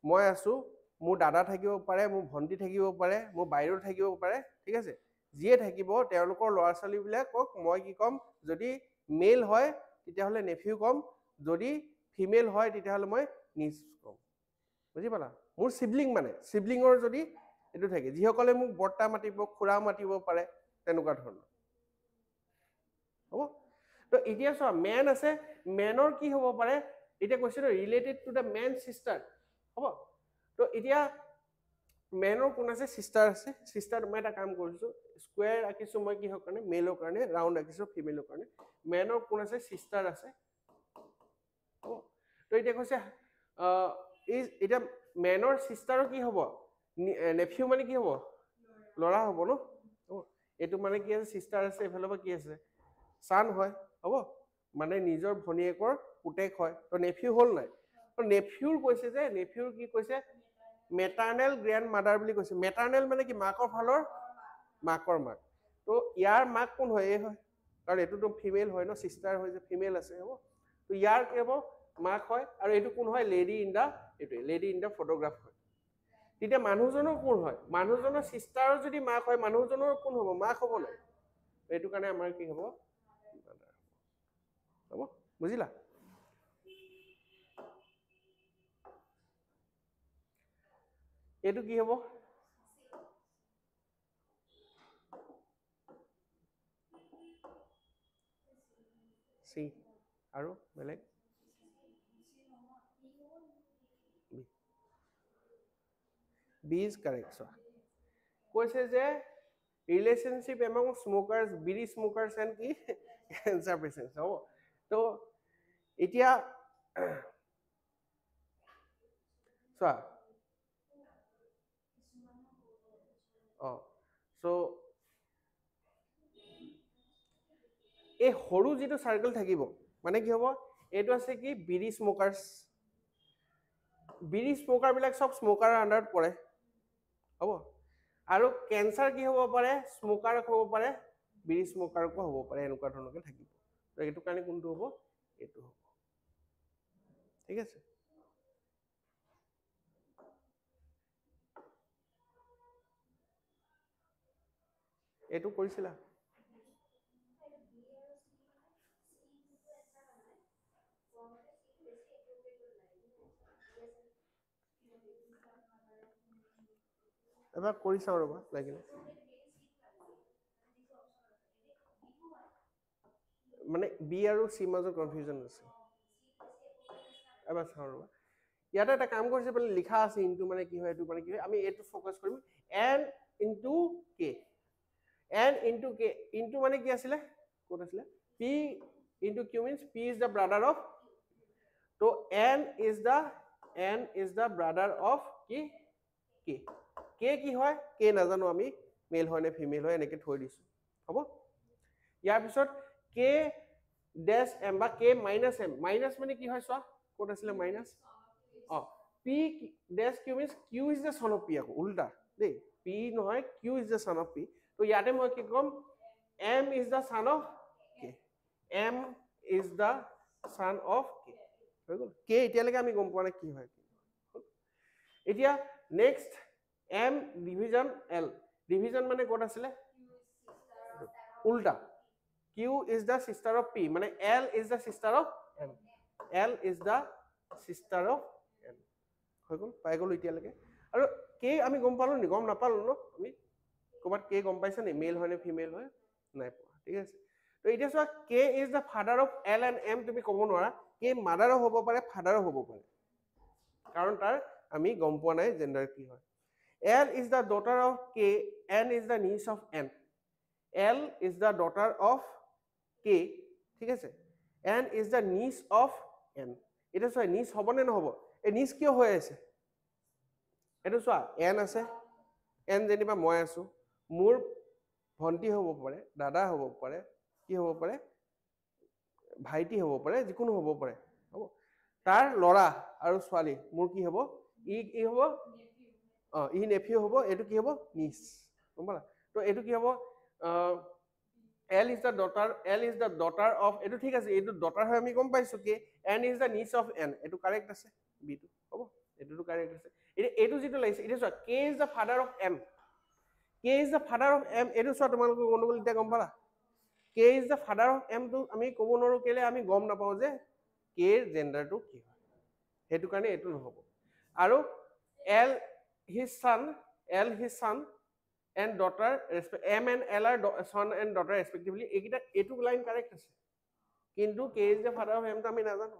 মই আছো মোৰ দাদা থাকিব পাৰে মোৰ ভন্টি থাকিব পাৰে মোৰ বাইদেউ থাকিব পাৰে ঠিক আছে যিয়ে থাকিব তেওঁলোকৰ ল'ৰা ছোৱালীবিলাকক মই কি ক'ম যদি মেল হয় তেতিয়াহ'লে নেফিউ ক'ম যদি ফিমেল হয় তেতিয়াহ'লে মই নিজ ক'ম বুজি পালা মোৰ চিবলিং মানে চিবলিঙৰ যদি এইটো থাকে যিসকলে মোক বৰ্তা মাতিব খুৰা মাতিব পাৰে তেনেকুৱা ধৰণৰ হ'ব তো এতিয়া চোৱা মেন আছে মেনৰ কি হ'ব পাৰে এতিয়া কৈছে related to the main sister হ'ব তো এতিয়া মেনৰ কোন আছে চিষ্টাৰ আছে চিষ্টাৰ মই এটা কাম কৰিছো স্কুৱেৰ আঁকিছো মই কিহৰ কাৰণে মেলৰ কাৰণে ৰাউণ্ড আঁকিছো ফিমেলৰ কাৰণে মেনৰ কোন আছে চিষ্টাৰ আছে হ'ব তো এতিয়া কৈছে এতিয়া মেনৰ চিষ্টাৰৰ কি হ'ব নেফিউ মানে কি হ'ব ল'ৰা হ'ব ন এইটো মানে কি আছে চিষ্টাৰ আছে এইফালৰ পৰা কি আছে চান হয় হ'ব মানে নিজৰ ভনীয়েকৰ পুতেক হয় তো নেফিউ হ'ল নাই তো নেফিউৰ কৈছে যে নেফিউৰ কি কৈছে মেটাৰ্নেল গ্ৰেণ্ড মাদাৰ বুলি কৈছে মেটাৰ্নেল মানে কি মাকৰ ফালৰ মাকৰ মাক তো ইয়াৰ মাক কোন হয় এই হয় কাৰণ এইটোতো ফিমেল হয় ন চিষ্টাৰ হয় যে ফিমেল আছে হ'ব তো ইয়াৰ কি হ'ব মাক হয় আৰু এইটো কোন হয় লেডি ইন দা এইটোৱে লেডি ইন দা ফটোগ্ৰাফ হয় তেতিয়া মানুহজনৰ কোন হয় মানুহজনৰ চিষ্টাৰৰ যদি মাক হয় মানুহজনৰ কোন হ'ব মাক হ'ব নাই এইটো কাৰণে আমাৰ কি হ'ব হ'ব বুজিলা এইটো কি হ'ব চি আৰু বেলেগ বি ইজ কাৰেক্ট চোৱা কৈছে যে ৰিলেশ্যনশ্বিপ এমং স্মোকাৰ্ছ বিড়ি স্মোকাৰ্ছ এণ্ড কি কেঞ্চাৰ পেচেণ্টছ হ'ব তো এতিয়া চোৱা চ' এই সৰু যিটো চাৰ্কেল থাকিব মানে কি হ'ব এইটো আছে কি বিড়ি স্মোকাৰ্ছ বিড়ি স্মোকাৰবিলাক চব স্মোকাৰৰ আণ্ডাৰত পৰে হ'ব আৰু কেঞ্চাৰ কি হ'ব পাৰে স্মোকাৰক হ'ব পাৰে বিড়ি স্মোকাৰকো হ'ব পাৰে এনেকুৱা ধৰণকে থাকিব তো এইটো কাৰণে কোনটো হ'ব এইটো হ'ব ঠিক আছে এইটো কৰিছিলা এবাৰ কৰি চাওঁ ৰ'বা লাগিলে মানে বি আৰু চি মাজৰ কনফিউজন আছে এবাৰ চাওঁ ৰ'বা ইয়াতে এটা কাম কৰিছে বোলে লিখা আছে ইনটু মানে কি হয় এইটো মানে কি হয় আমি এইটো ফ'কাছ কৰিম N into K N into K into মানে কি আছিলে ক'ত আছিলে P into Q means P is the brother of তো N is the brother of কি কে কে কি হয় কে নাজানো আমি মেল হয় নে ফিমেল হয় এনেকে থৈ দিছো হ'ব ইয়াৰ পিছত কে ডেছ এম বা কে মাইনাছ এম মাইনাছ মানে কি হয় চোৱা ক'ত আছিলে minus P dash Q means Q is the son of P আকৌ উল্টা দেই P নহয়, Q is the son of P. তো ইয়াতে মই কি ক'ম, M is the son of K. M is the son of K. হৈ গ'ল। K এতিয়ালৈকে আমি গম পোৱা নাই কি হয়। এতিয়া next M division L। Division মানে ক'ত আছিলে? উল্টা। Q is the sister of P, মানে L is the sister of M. L is the sister of M. হৈ গ'ল, পাই গ'লো এতিয়ালৈকে। আৰু K আমি গম পালো নি? গম নাপালো ন? আমি ক'ৰবাত K গম পাইছে নি? মেল হয় নে ফিমেল হয়? নাই পোৱা, ঠিক আছে। তো এতিয়া চোৱা K is the father of L and M তুমি ক'ব নোৱাৰা। K মাদাৰো হ'ব পাৰে, ফাদাৰো হ'ব পাৰে, কাৰণ তাৰ আমি গম পোৱা নাই জেণ্ডাৰ কি হয়। L is the daughter of K, N is the niece of N. L is the daughter of K, ঠিক আছে, N is the niece of N. এটা চোৱা নিচ হ'ব নে নহ'ব? এই নিচ কিয় হৈ আছে? এইটো চোৱা N আছে, N যেনিবা মই আছো, মোৰ ভণ্টি হ'ব পাৰে, দাদা হ'ব পাৰে, কি হ'ব পাৰে, ভাইটি হ'ব পাৰে, যিকোনো হ'ব পাৰে, হ'ব। তাৰ ল'ৰা আৰু ছোৱালী মোৰ কি হ'ব? ই কি হ'ব? ই নেফিউ হ'ব, এইটো কি হ'ব? নিচ, গম পালা? তো এইটো কি হ'ব? L is the daughter of, এইটো ঠিক আছে, এইটো ডটাৰ হয় আমি গম পাইছো কি, N is the niece of N, এইটো কাৰেক্ট আছে, বিটো হ'ব, এইটোতো কাৰেক্ট আছে। এইটো যিটো লাগিছে, এতিয়া চোৱা K is the father of M, K is the father of M, এইটো চোৱা তোমালোকৰ গণ্ডগোল এতিয়া গম পালা? K is the father of M টো আমি ক'ব নোৱাৰো, কেলে আমি গম নাপাওঁ যে K ৰ জেণ্ডাৰটো কি হয়, সেইটো কাৰণে এইটো নহ'ব। আৰু L his son and daughter, M and L are son and daughter respectively, এইটো লাইন কাৰেক্ট আছে, কিন্তু K is the father of M টো আমি নাজানো।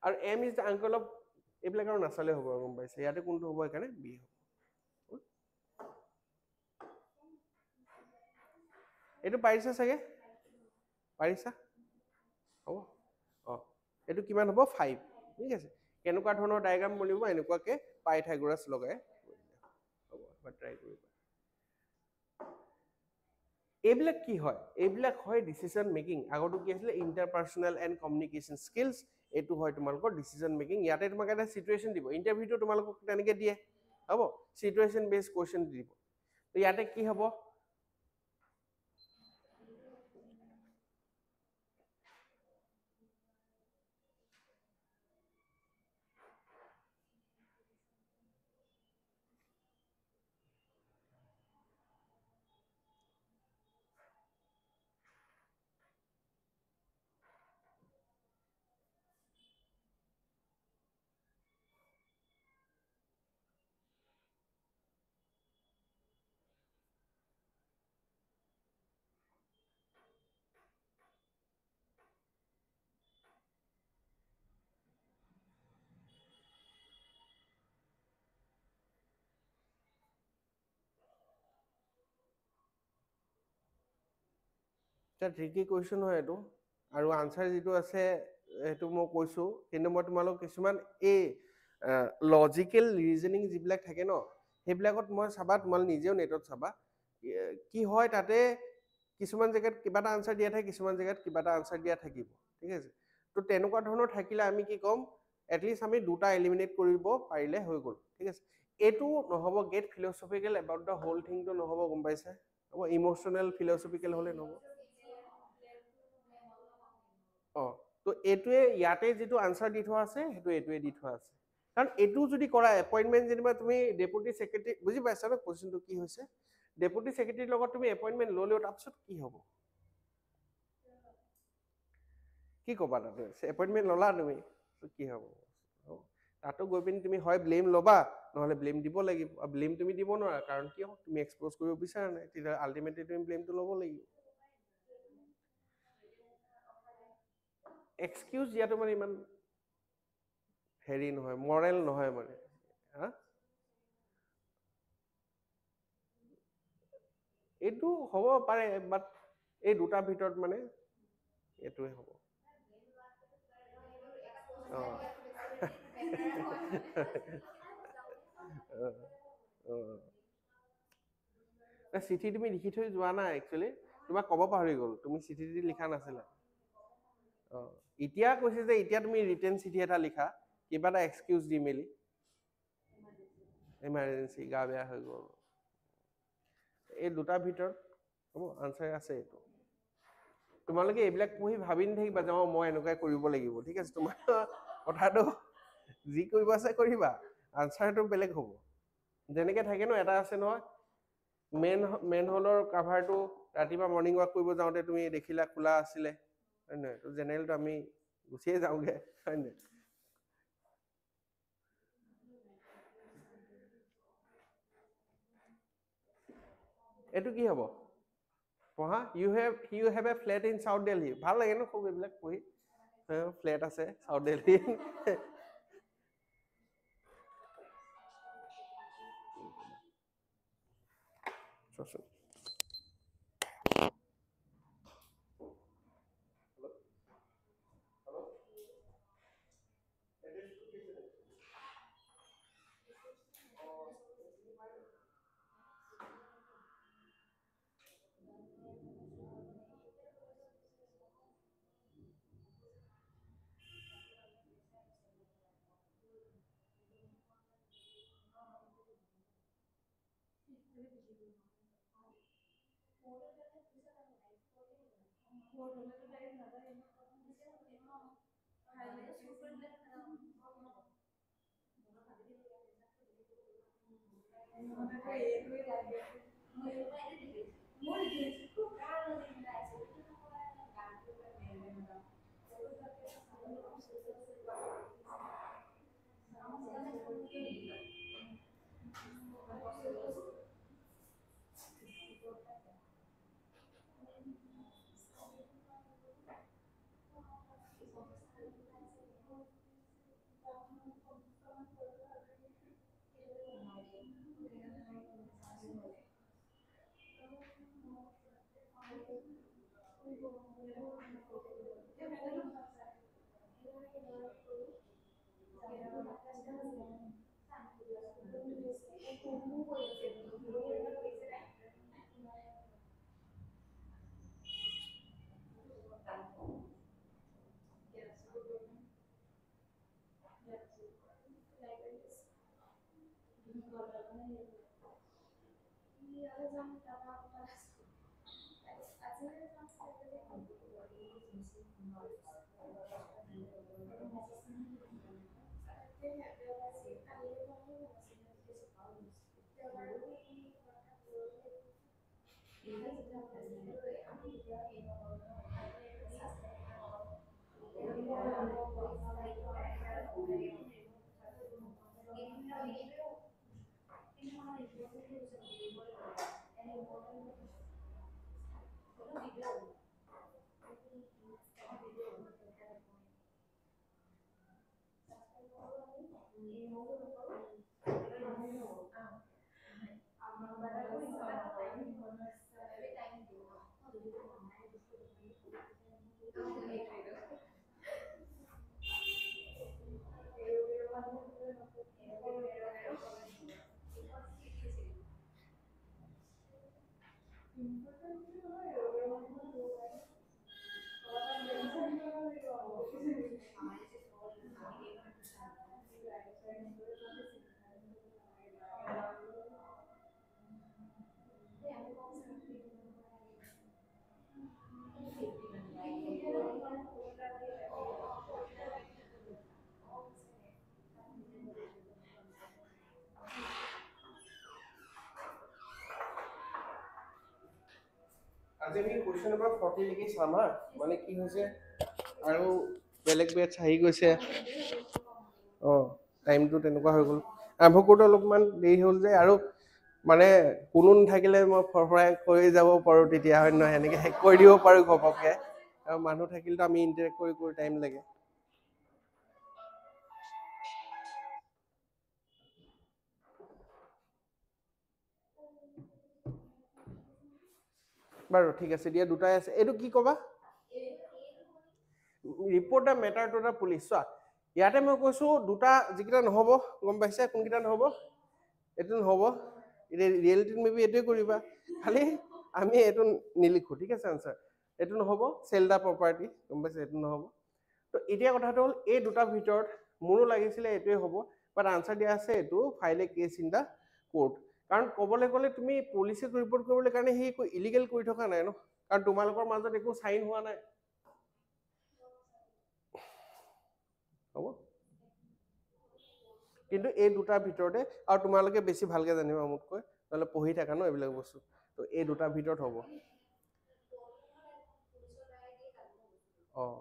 আৰু M is the uncle of, এইবিলাক আৰু নাচালে হ'ব, গম পাইছে? ইয়াতে কোনটো হ'ব? সেইকাৰণে B হ'ব। এইটো পাৰিছা চাগে? পাৰিছা? হ'ব। এইটো কিমান হ'ব? 5, ঠিক আছে। কেনেকুৱা ধৰণৰ ডায়াগ্ৰাম বনিব? এনেকুৱাকে পাইথাগোৰাছ লগাই হ'ব, এবাৰ ট্ৰাই কৰিবা। এইবিলাক কি হয়? এইবিলাক হয় ডিচিজন মেকিং। আগতো কি আছিলে? Interpersonal and communication skills. এইটো হয় তোমালোকৰ ডিচিজন মেকিং। ইয়াতে তোমাক এটা চিটুৱেশ্যন দিব, ইণ্টাৰভিউটো তোমালোকক তেনেকে দিয়ে, হ'ব, চিটুৱেশ্যন বেছড কুৱেশ্যন দিব। তো ইয়াতে কি হ'ব? এটা ট্ৰিকি কুৱেশ্যন হয় এইটো, আৰু আনচাৰ যিটো আছে সেইটো মই কৈছো, কিন্তু মই তোমালোক কিছুমান এই লজিকেল ৰিজনিং যিবিলাক থাকে ন, সেইবিলাকত মই চাবা, তোমালোক নিজেও নেটত চাবা, কি হয় তাতে কিছুমান জেগাত কিবা এটা আনচাৰ দিয়া থাকে, কিছুমান জেগাত কিবা এটা আনচাৰ দিয়া থাকিব, ঠিক আছে। তো তেনেকুৱা ধৰণৰ থাকিলে আমি কি ক'ম? এটলিষ্ট আমি দুটা এলিমিনেট কৰিব পাৰিলে হৈ গ'ল, ঠিক আছে। এইটো নহ'ব get philosophical about the whole থিংটো নহ'ব, গম পাইছে? হ'ব, ইম'চনেল ফিলচফিকেল হ'লে নহ'ব। তো এইটোৱে ইয়াতে যিটো আনচাৰ দি থোৱা আছে, সেইটো এইটোৱে দি থোৱা আছে। কাৰণ এইটো যদি কৰা এপইণ্টমেণ্ট, যেনিবা তুমি ডেপুটি ছেক্ৰেটাৰী, বুজি পাইছা ন কুৱেশ্যনটো কি হৈছে? ডেপুটি ছেক্ৰেটাৰীৰ লগত তুমি এপইণ্টমেণ্ট ল'লেও তাৰপিছত কি হ'ব? কি ক'বা? তাতে এপইণ্টমেণ্ট ল'লা তুমি, কি হ'ব? তাতো গৈ পিনি তুমি হয় ব্লেম ল'বা, নহ'লে ব্লেম দিব লাগিব। আৰু ব্লেম তুমি দিব নোৱাৰা, কাৰণ কিয়? তুমি এক্সপ'জ কৰিব বিচৰা নাই, তেতিয়া আল্টিমেটলি তুমি ব্লেমটো ল'ব লাগিব। এক্সকিউজ দিয়াটো মানে ইমান হেৰি নহয়, মৰেল নহয় মানে, হা? এইটো হ'ব পাৰে, বাট এই দুটাৰ ভিতৰত মানে এইটোৱে হ'ব। চিঠি তুমি লিখি থৈ যোৱা নাই একচুৱেলি, তোমাক ক'ব পাহৰি গ'ল, তুমি চিঠি লিখা নাছিলা। এতিয়া কৈছে যে এতিয়া তুমি ৰিটেন চিঠি এটা লিখা, কিবা এটা এক্সকিউজ দি মেলি, ইমাৰ্জেঞ্চি, গা বেয়া হৈ গ'ল, এই দুটাৰ ভিতৰত হ'ব আনচাৰ আছে এইটো তোমালোকে এইবিলাক পঢ়ি ভাবি নাথাকিবা যে মই এনেকুৱাই কৰিব লাগিব ঠিক আছে তোমাৰ কথাটো যি কৰিব আছে কৰিবা আনচাৰটো বেলেগ হ'ব যেনেকে থাকে ন এটা আছে নহয় মেন হলৰ কাভাৰটো ৰাতিপুৱা মৰ্ণিং ৱাক কৰিব যাওঁতে তুমি দেখিলা খোলা আছিলে হয় নহয় তো জেনেৰেলটো আমি গুচিয়ে যাওঁগে হয় নহয় এইটো কি হ'ব পঢ়া you have a flat in South Delhi ভাল লাগে ন খুব এইবিলাক পঢ়ি ফ্লেট আছে চাউথ দিল্লী চোৱাচোন আজি আমি কোৱেশ্চন নম্বৰ 40 লৈকে চাম হা মানে কি হৈছে আৰু বেলেগ বেচ আহি গৈছে টাইমটো তেনেকুৱা হৈ গ'ল আৰম্ভ কৰোঁতে অলপমান দেৰি হ'ল যে আৰু মানে কোনো নাথাকিলে মই ফৰফৰাই কৰি যাব পাৰোঁ তেতিয়া হয় নহয় এনেকৈ শেষ কৰি দিব পাৰোঁ ঘপককৈ আৰু মানুহ থাকিলেতো আমি ইণ্টাৰেক্ট কৰি কৰি টাইম লাগে বাৰু ঠিক আছে দিয়া দুটাই আছে এইটো কি ক'বা reporter matter to the police চোৱা ইয়াতে মই কৈছোঁ দুটা যিকেইটা নহ'ব গম পাইছে কোনকেইটা নহ'ব এইটো নহ'ব ৰিয়েলিটিত মেবি এইটোৱে কৰিবা খালি আমি এইটো নিলিখোঁ ঠিক আছে আনচাৰ এইটো নহ'ব চেল দা প্ৰপাৰ্টি গম পাইছে এইটো নহ'ব তো এতিয়া কথাটো হ'ল এই দুটাৰ ভিতৰত মোৰো লাগিছিলে এইটোৱে হ'ব বাট আনচাৰ দিয়া আছে এইটো file a case in the court কাৰণ ক'বলৈ গ'লে তুমি পুলিচক ৰিপৰ্ট কৰিবলৈ কাৰণে সি একো ইলিগেল কৰি থকা নাই ন, কাৰণ তোমালোকৰ মাজত একো চাইন হোৱা নাই। হ'ব, কিন্তু এই দুটাৰ ভিতৰতে, আৰু তোমালোকে বেছি ভালকে জানিবা মোতকৈ, নহ'লে পঢ়ি থাকা ন এইবিলাক বস্তু, তো এই দুটাৰ ভিতৰত হ'ব। অঁ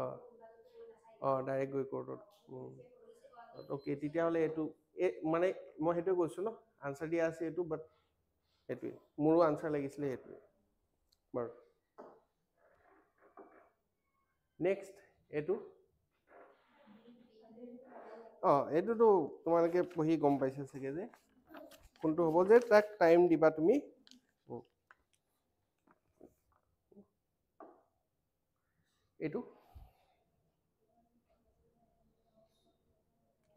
অঁ অঁ ডাইৰেক্ট গৈ কোৰ্টত। অ'কে, তেতিয়াহ'লে এইটো মানে মই সেইটোৱে কৈছোঁ ন, আনচাৰ দিয়া আছে এইটো, বাট সেইটোৱে মোৰো আনচাৰ লাগিছিলে সেইটোৱে বাৰু। নেক্সট এইটো, অঁ এইটোতো তোমালোকে পঢ়ি গম পাইছা চাগে যে কোনটো হ'ব, যে তাক টাইম দিবা তুমি। এইটো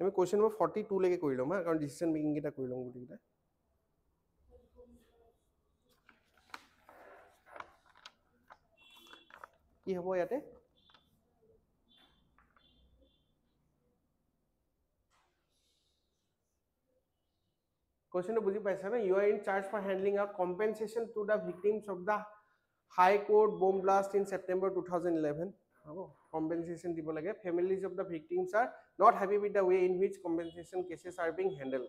আমি কুৱেশ্যন নম্বৰ 42 লৈকে কৰি ল'ম হা, কাৰণ ডিচিশ্যন মেকিংকেইটা কৰি ল'ম গোটেইকেইটা। কি হ'ব ইয়াতে? কুৱেশ্যনটো বুজি পাইছা ন? You are in charge for handling out compensation to the victims of the high court bomb blast in September 2011। হ'ব, কম্পেনচেশ্যন দিব লাগে। Families of the victims are not happy with the way in which compensation cases are being handled.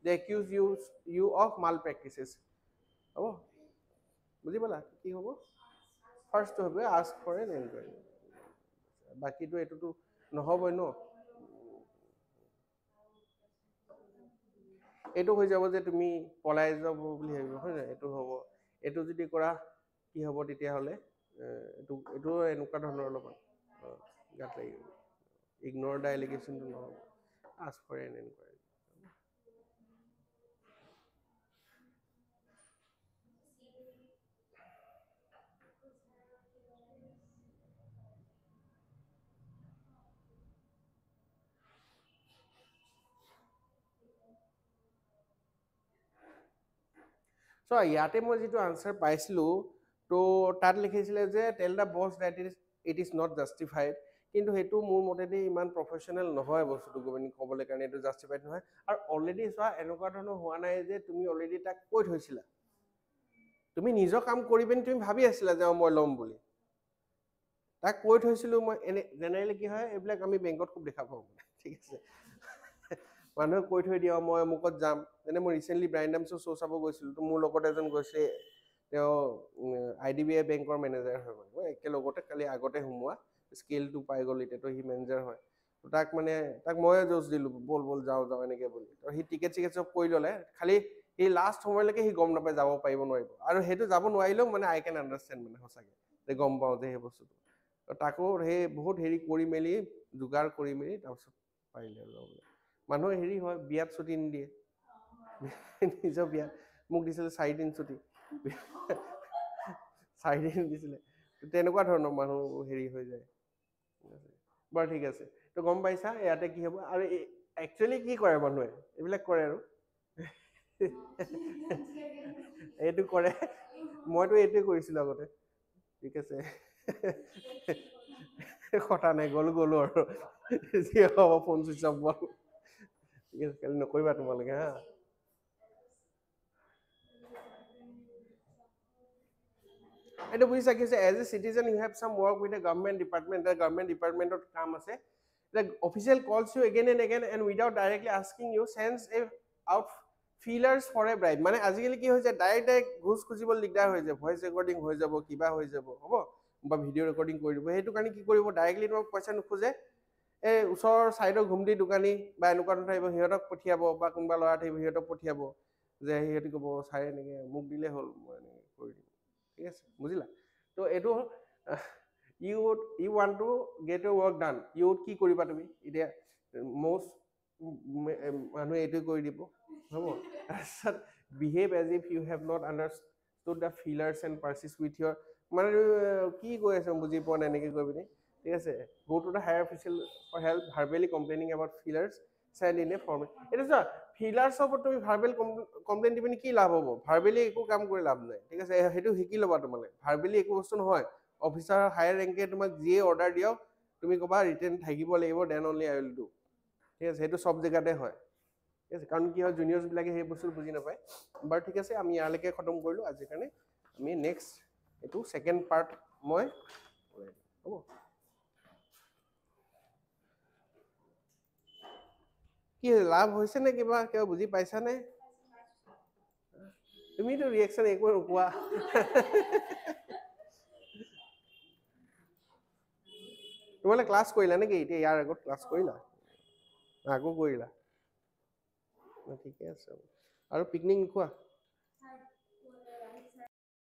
They accuse you of malpractices. হ'ব, বুজি পালা কি হ'ব? ফাৰ্ষ্টটো হ'ব ask for N enquiry. বাকীটো এইটোতো নহ'বই ন। এইটো হৈ যাব যে তুমি পলাই যাব বুলি ভাবিব, হয় নাই? এইটো হ'ব। এইটো যদি কৰা কি হ'ব তেতিয়াহ'লে, এইটো এনেকুৱা ধৰণৰ অলপমান গাত লাগিব। ইগন'ৰ দ্য এলিগেশ্যনটো নহ'ব, আস্ক ফৰ এন এনকুৱাৰী। চ' ইয়াতে মই যিটো আনচাৰ পাইছিলোঁ, তো তাত লিখিছিলে যে tell the boss that it is not justified. কিন্তু সেইটো মোৰ মতেদি ইমান প্ৰফেশ্যনেল নহয় বস্তুটো ক'বলৈ কাৰণে, এইটো জাষ্টিফাইড নহয়। আৰু অলৰেডি চোৱা এনেকুৱা ধৰণৰ হোৱা নাই যে তুমি অলৰেডি তাক কৈ থৈছিলা, তুমি নিজৰ কাম কৰি পিনি তুমি ভাবি আছিলা যে মই ল'ম বুলি। তাক কৈ থৈছিলোঁ মই। এনে জেনেৰেলি কি হয়, এইবিলাক আমি বেংকত খুব দেখা পাওঁ, ঠিক আছে। মানুহে কৈ থৈ দিয়ে মই অমুকত যাম। যেনে মই ৰিচেণ্টলি ব্ৰাইণ্ডামছৰ শ্ব' চাব গৈছিলোঁ, তো মোৰ লগত এজন গৈছে, তেওঁ IDBI বেংকৰ মেনেজাৰ হয়। মই একেলগতে কালি আগতে সোমোৱা, স্কেলটো পাই গ'ল এতিয়াতো সি মেনেজাৰ হয়। তাক ময়ে জোচ দিলোঁ, ব'ল যাওঁ এনেকৈ বুলি। তো সি টিকেট চিকেট চব কৰি ল'লে, খালি সি লাষ্ট সময়লৈকে সি গম নাপায় যাব পাৰিব নোৱাৰিব। আৰু সেইটো যাব নোৱাৰিলেও মানে আই কেন আণ্ডাৰষ্টেণ্ড মানে সঁচাকৈ, যে গম পাওঁ যে সেই বস্তুটো। তাকো সেই বহুত হেৰি কৰি মেলি যোগাৰ কৰি মেলি তাৰপিছত পাৰিলে আৰু যাবলৈ। মানুহৰ হেৰি হয়, বিয়াত ছুটি নিদিয়ে। নিজৰ বিয়াত মোক দিছিলে 4 দিন ছুটি, 4 দিন দিছিলে। তেনেকুৱা ধৰণৰ মানুহ হেৰি হৈ যায়। বাৰু ঠিক আছে, তো গম পাইছা ইয়াতে কি হ'ব। আৰু একচুৱেলি কি কৰে মানুহে, এইবিলাক কৰে আৰু এইটো কৰে। মইতো এইটোৱে কৰিছিলোঁ আগতে, ঠিক আছে। কথা নাই, গ'লো আৰু যি হ'ব ফোন চুইচ অফ গ'ল, ঠিক আছে। কালি নকৰিবা তোমালোকে হা। এইটো বুজিছা কি হৈছে, as a citizen you have some work with a government department, government ডিপাৰ্টমেণ্টত কাম আছে, official calls you again and without directly asking you sends a out feelers for a bribe. মানে আজিকালি কি হৈছে, ডাইৰেক্ট ঘোচ খুজিবলৈ দিগদাৰ হৈ যায়, ভইচ ৰেকৰ্ডিং হৈ যাব, কিবা হৈ যাব, হ'ব, বা ভিডিঅ' ৰেকৰ্ডিং কৰি দিব। সেইটো কাৰণে কি কৰিব, ডাইৰেক্টলি তোমাক পইচা নোখোজে, এই ওচৰৰ ছাইডৰ ঘুমটি দোকানী বা এনেকুৱা ধৰণৰ থাকিব, সিহঁতক পঠিয়াব, বা কোনোবা ল'ৰা থাকিব সিহঁতক পঠিয়াব, যে সিহঁতি ক'ব ছাৰ এনেকৈ মোক দিলেই হ'ল, মই এনেকৈ কৰি দিম, ঠিক আছে, বুজিলা? তো এইটো you want to get your work done. ইউত কি কৰিবা তুমি এতিয়া, মষ্ট মানুহে এইটোৱে কৰি দিব, হ'ব। তাৰপিছত behave as if you have not understood the feelers and persist with your, মানে কি কৈ আছে বুজি পোৱা নাই এনেকৈ কৈ পিনি, ঠিক আছে। Go to the higher official for help verbally complaining about feelers send in a format. এতিয়া চোৱা, ফিলাৰ্ছৰ ওপৰত তুমি ভাৰ্বেল কমপ্লেইন দি পিনি কি লাভ হ'ব? ভাৰ্বেলি একো কাম কৰি লাভ নাই, ঠিক আছে। সেইটো শিকি ল'বা তোমালোকে, ভাৰ্বেলি একো বস্তু নহয়। অফিচাৰ হায়াৰ ৰেংকে তোমাক যিয়ে অৰ্ডাৰ দিয়ক, তুমি ক'বা ৰিটেন থাকিব লাগিব, then only I will do, ঠিক আছে। সেইটো চব জেগাতে হয়, ঠিক আছে, কাৰণ কি হয় জুনিয়ৰ্ছ বিলাকে সেই বস্তু বুজি নাপায়। বাৰু ঠিক আছে, আমি ইয়ালৈকে খতম কৰিলোঁ আজিৰ কাৰণে। আমি নেক্সট এইটো ছেকেণ্ড পাৰ্ট মই হ'ব। কি লাভ হৈছে নে কিবা কিবা বুজি পাইছানে? তুমিতো ৰিয়েকশ্যন একো নোপোৱা। তোমালে ক্লাছ কৰিলা নেকি এতিয়া? ইয়াৰ আগত ক্লাছ কৰিলা? আকৌ কৰিলা? ঠিকে আছে। আৰু পিকনিক নোখোৱা?